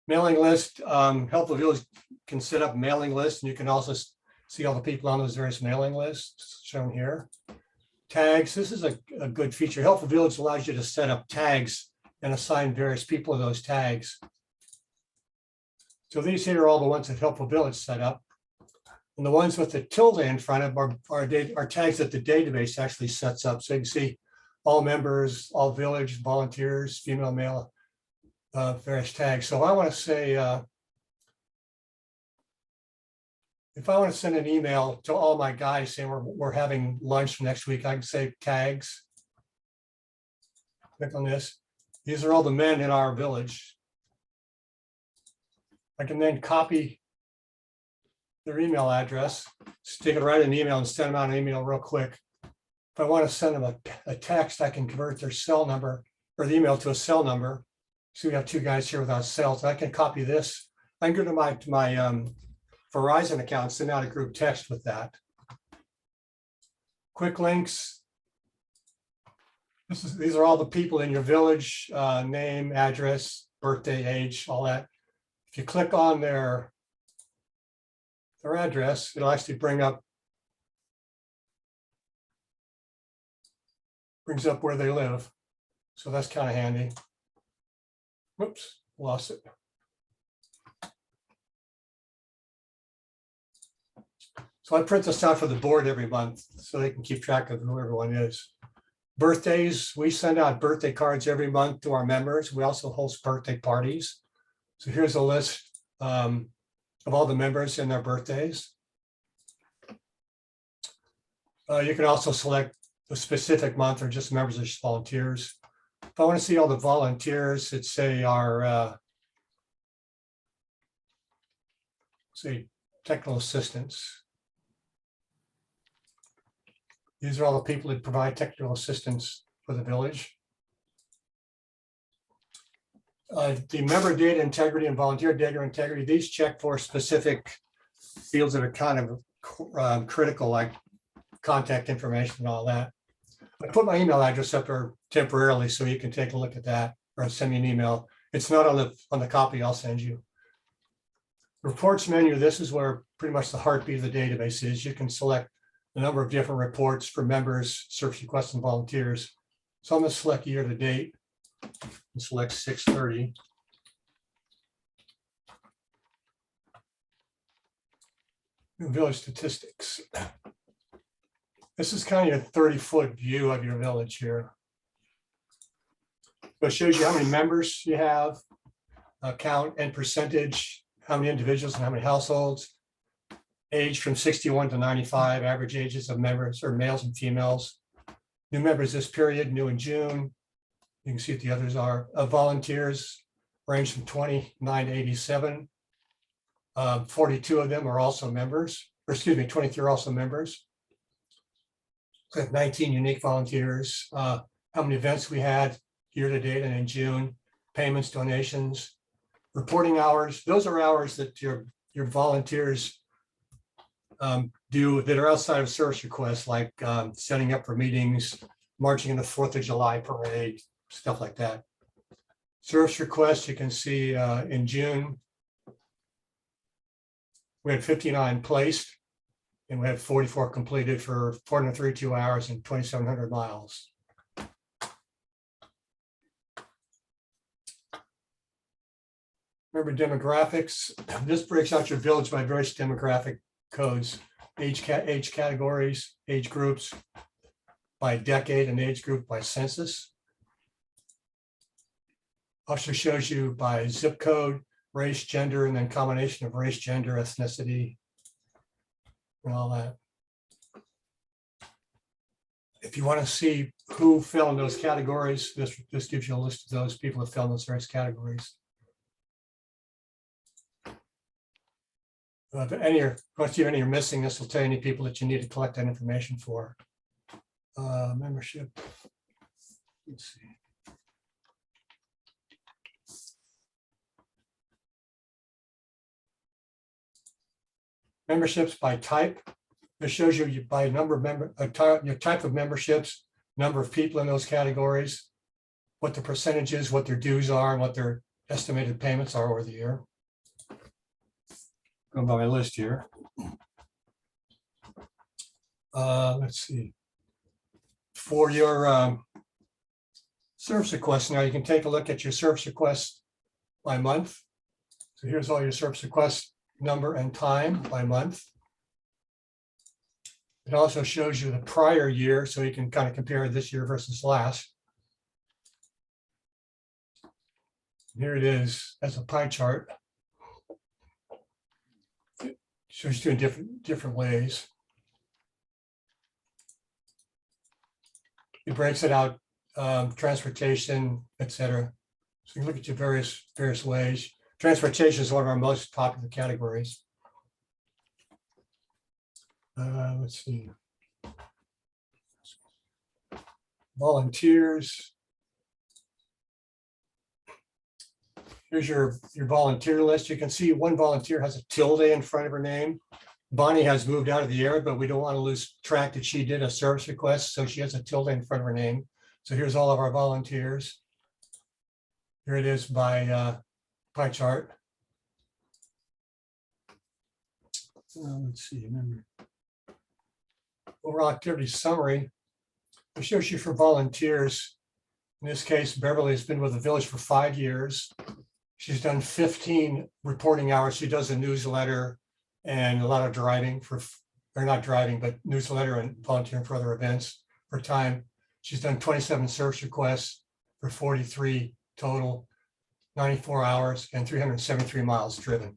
Mailing list, Helpful Village can set up mailing lists, and you can also see all the people on those various mailing lists shown here. Tags, this is a good feature. Helpful Village allows you to set up tags and assign various people to those tags. So these here are all the ones that Helpful Village set up. And the ones with the tilde in front of them are tags that the database actually sets up. So you can see all members, all village, volunteers, female, male, various tags. So I want to say, if I want to send an email to all my guys saying we're having lunch next week, I can say tags. Click on this. These are all the men in our village. I can then copy their email address, stick it right in the email and send them out an email real quick. If I want to send them a text, I can convert their cell number or the email to a cell number. So we have two guys here without cells. I can copy this. I can go to my Verizon account, send out a group text with that. Quick links. These are all the people in your village, name, address, birthday, age, all that. If you click on their address, it'll actually brings up where they live. So that's kind of handy. Whoops, lost it. So I print this out for the board every month so they can keep track of who everyone is. Birthdays, we send out birthday cards every month to our members. We also host birthday parties. So here's a list of all the members and their birthdays. You can also select a specific month or just members or just volunteers. If I want to see all the volunteers, it's say our technical assistants. These are all the people that provide technical assistance for the village. The member data integrity and volunteer data integrity, these check for specific fields that are kind of critical, like contact information and all that. I put my email address up there temporarily so you can take a look at that or send me an email. It's not on the copy I'll send you. Reports menu, this is where pretty much the heartbeat of the database is. You can select a number of different reports for members, service requests, and volunteers. So I'm going to select year to date and select 6/30. Village statistics. This is kind of your 30-foot view of your village here. So it shows you how many members you have, count and percentage, how many individuals and how many households, age from 61 to 95, average ages of members are males and females. New members this period, new in June. You can see what the others are. Volunteers range from 29 to 87. 42 of them are also members, or excuse me, 23 are also members. We have 19 unique volunteers. How many events we had year to date and in June, payments, donations, reporting hours. Those are hours that your volunteers do that are outside of service requests, like setting up for meetings, marching in the 4th of July parade, stuff like that. Service requests, you can see in June, we had 59 placed and we had 44 completed for 432 hours and 2,700 miles. Remember demographics. This breaks out your village by various demographic codes, age categories, age groups by decade, and age group by census. Also shows you by zip code, race, gender, and then combination of race, gender, ethnicity, and all that. If you want to see who fell in those categories, this gives you a list of those people that fell in those various categories. If any you're missing, this will tell you any people that you need to collect that information for. Membership. Let's see. Memberships by type. This shows you by number of your type of memberships, number of people in those categories, what the percentage is, what their dues are, and what their estimated payments are over the year. Going by my list here. Let's see. For your service requests, now you can take a look at your service requests by month. So here's all your service requests number and time by month. It also shows you the prior year, so you can kind of compare this year versus last. Here it is as a pie chart. It shows you in different ways. It breaks it out, transportation, etc. So you look at your various ways. Transportation is one of our most popular categories. Let's see. Volunteers. Here's your volunteer list. You can see one volunteer has a tilde in front of her name. Bonnie has moved out of the area, but we don't want to lose track that she did a service request, so she has a tilde in front of her name. So here's all of our volunteers. Here it is by pie chart. Let's see, remember. Overall activity summary. It shows you for volunteers. In this case, Beverly has been with the village for 5 years. She's done 15 reporting hours. She does a newsletter and a lot of driving for, or not driving, but newsletter and volunteering for other events for time. She's done 27 service requests for 43 total, 94 hours and 373 miles driven.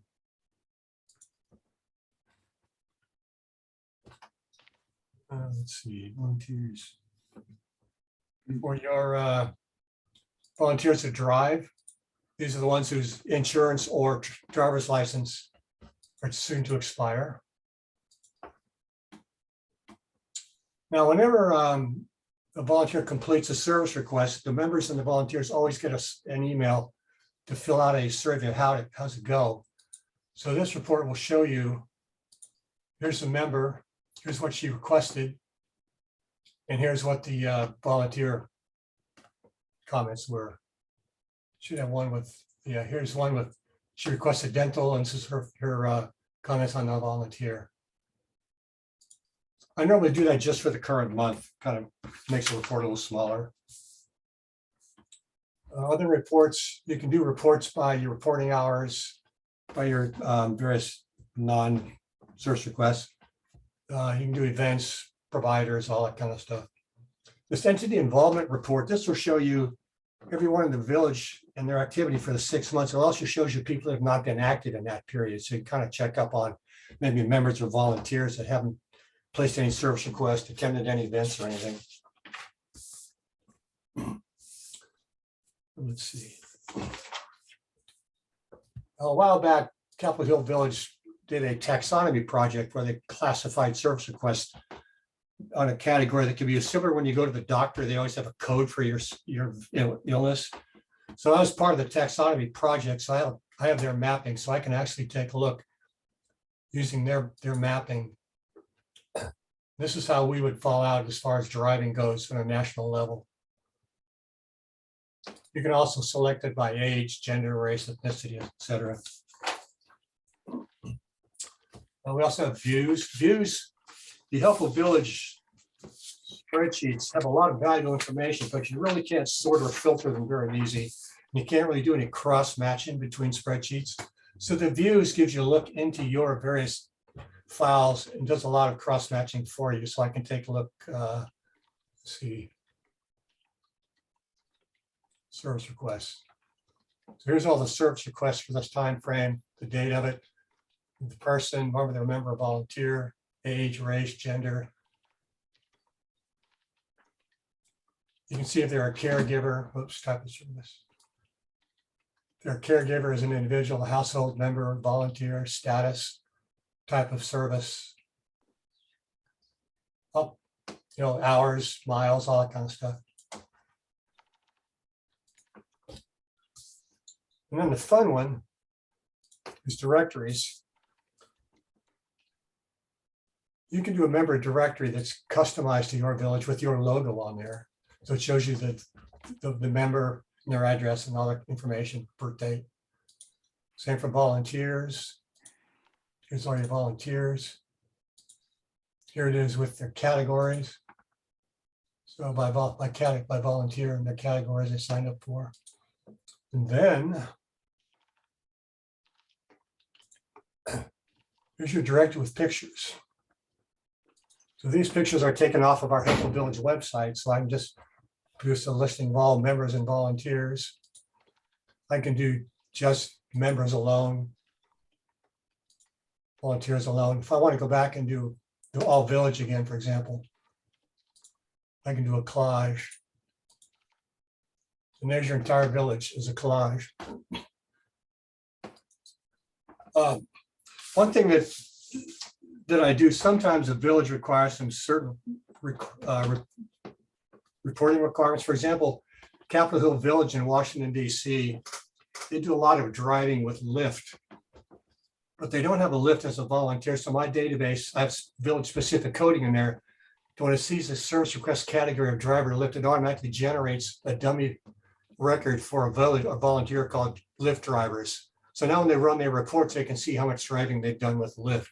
Let's see, volunteers. For your volunteers to drive, these are the ones whose insurance or driver's license are soon to expire. Now, whenever a volunteer completes a service request, the members and the volunteers always get an email to fill out a survey of how's it go. So this report will show you, here's the member, here's what she requested, and here's what the volunteer comments were. Should have one with, yeah, here's one with, she requested dental, and this is her comments on the volunteer. I normally do that just for the current month, kind of makes the report a little smaller. Other reports, you can do reports by your reporting hours, by your various non-service requests. You can do events, providers, all that kind of stuff. This entity involvement report, this will show you everyone in the village and their activity for the 6 months. It also shows you people that have not been active in that period. So you kind of check up on maybe members or volunteers that haven't placed any service requests, attended any events or anything. Let's see. A while back, Capitol Hill Village did a taxonomy project where they classified service requests on a category that can be similar when you go to the doctor. They always have a code for your illness. So I was part of the taxonomy project. So I have their mapping, so I can actually take a look using their mapping. This is how we would fall out as far as driving goes on a national level. You can also select it by age, gender, race, ethnicity, etc. We also have views. Views, the Helpful Village spreadsheets have a lot of valuable information, but you really can't sort or filter them very easy. You can't really do any cross-matching between spreadsheets. So the views gives you a look into your various files and does a lot of cross-matching for you. So I can take a look, let's see, service requests. So here's all the service requests for this time frame, the date of it, the person, whether they're a member or volunteer, age, race, gender. You can see if they're a caregiver, oops, type of service. If they're a caregiver as an individual, a household member, volunteer, status, type of service, up, hours, miles, all that kind of stuff. And then the fun one is directories. You can do a member directory that's customized to your village with your logo on there. So it shows you the member and their address and all the information, birth date. Same for volunteers. Here's all your volunteers. Here it is with their categories. So by volunteer and their categories they signed up for. And then here's your directory with pictures. So these pictures are taken off of our Helpful Village website. So I can just produce a listing of all members and volunteers. I can do just members alone, volunteers alone. If I want to go back and do all village again, for example, I can do a collage. And there's your entire village as a collage. One thing that I do, sometimes a village requires some certain reporting requirements. For example, Capitol Hill Village in Washington, D.C., they do a lot of driving with Lyft, but they don't have a Lyft as a volunteer. So my database, I have village-specific coding in there. When it sees the service request category of driver Lyft, it automatically generates a dummy record for a volunteer called Lyft drivers. So now when they run their reports, they can see how much driving they've done with Lyft.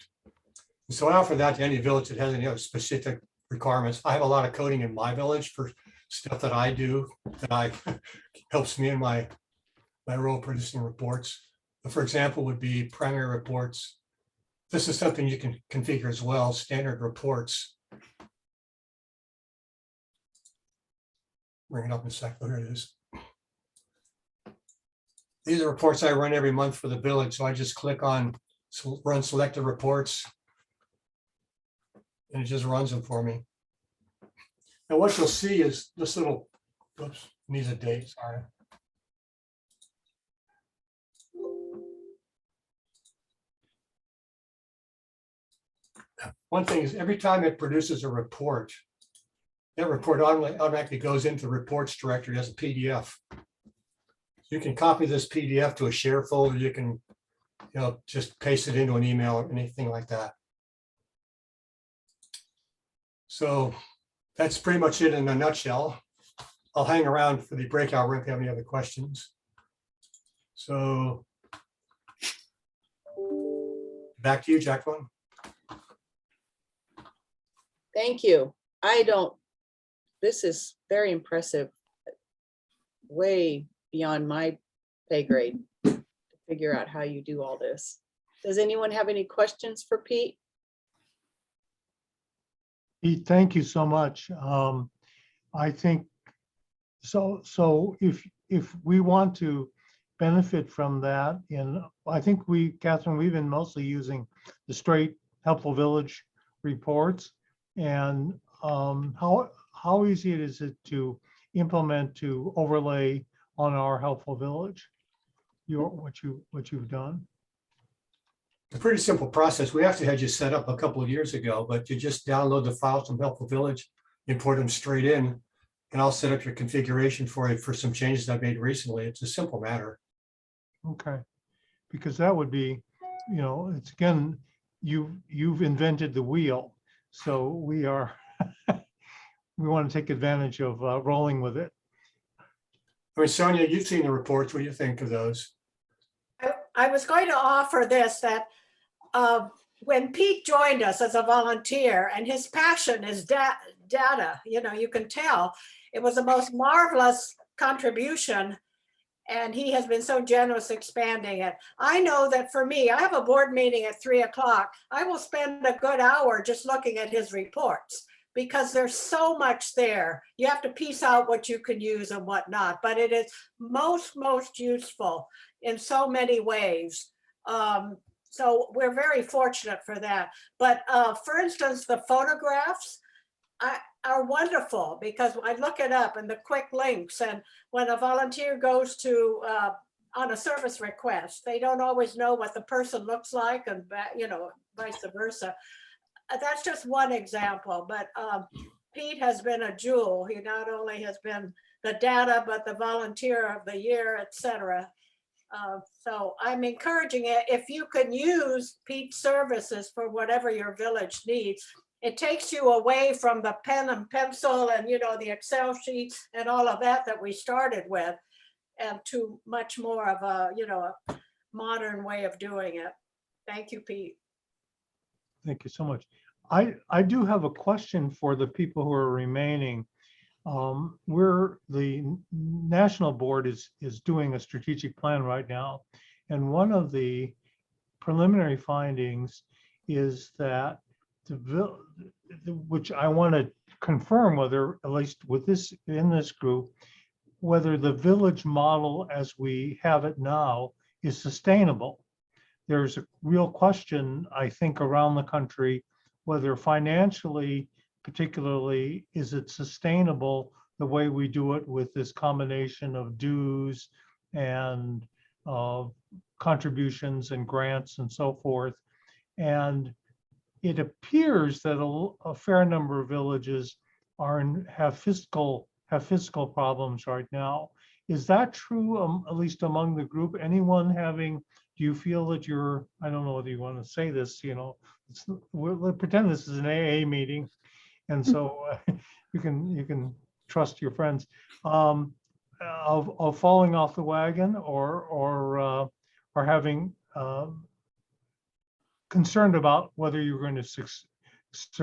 And so I offer that to any village that has any other specific requirements. I have a lot of coding in my village for stuff that I do that helps me in my role producing reports. For example, would be primary reports. This is something you can configure as well, standard reports. Bring it up in a sec. Oh, here it is. These are reports I run every month for the village. So I just click on run selected reports and it just runs them for me. And what you'll see is this little, oops, needs a date, sorry. One thing is every time it produces a report, that report automatically goes into the reports directory as a PDF. You can copy this PDF to a share folder. You can, just paste it into an email or anything like that. So that's pretty much it in a nutshell. I'll hang around for the breakout room if you have any other questions. So back to you, Jacqueline. Thank you. This is very impressive. Way beyond my pay grade to figure out how you do all this. Does anyone have any questions for Pete? Pete, thank you so much. I think so. So if we want to benefit from that, and I think Catherine, we've been mostly using the straight Helpful Village reports. And how easy is it to implement, to overlay on our Helpful Village? What you've done? A pretty simple process. We actually had you set up a couple of years ago, but you just download the files from Helpful Village, import them straight in, and I'll set up your configuration for it for some changes I've made recently. It's a simple matter. Okay, because that would be, it's again, you've invented the wheel, so we want to take advantage of rolling with it. I mean, Sonia, you've seen the reports. What do you think of those? I was going to offer this, that when Pete joined us as a volunteer, and his passion is data, you can tell it was the most marvelous contribution, and he has been so generous expanding it. I know that for me, I have a board meeting at 3 o'clock. I will spend a good hour just looking at his reports because there's so much there. You have to piece out what you can use and what not, but it is most useful in so many ways. So we're very fortunate for that. But for instance, the photographs are wonderful because I look it up and the quick links, and when a volunteer goes to on a service request, they don't always know what the person looks like, and vice versa. That's just one example, but Pete has been a jewel. He not only has been the data, but the volunteer of the year, etc. So I'm encouraging it. If you can use Pete's services for whatever your village needs, it takes you away from the pen and pencil and the Excel sheets and all of that we started with, and to much more of a a modern way of doing it. Thank you, Pete. Thank you so much. I do have a question for the people who are remaining. The national board is doing a strategic plan right now, and one of the preliminary findings is that which I want to confirm whether, at least with in this group, whether the village model as we have it now is sustainable. There's a real question, I think, around the country, whether financially, particularly, is it sustainable the way we do it with this combination of dues and contributions and grants and so forth. And it appears that a fair number of villages have fiscal problems right now. Is that true, at least among the group? Anyone having, do you feel that you're, I don't know whether you want to say this, we'll pretend this is an AA meeting. And so you can trust your friends of falling off the wagon or having concerned about whether you're going to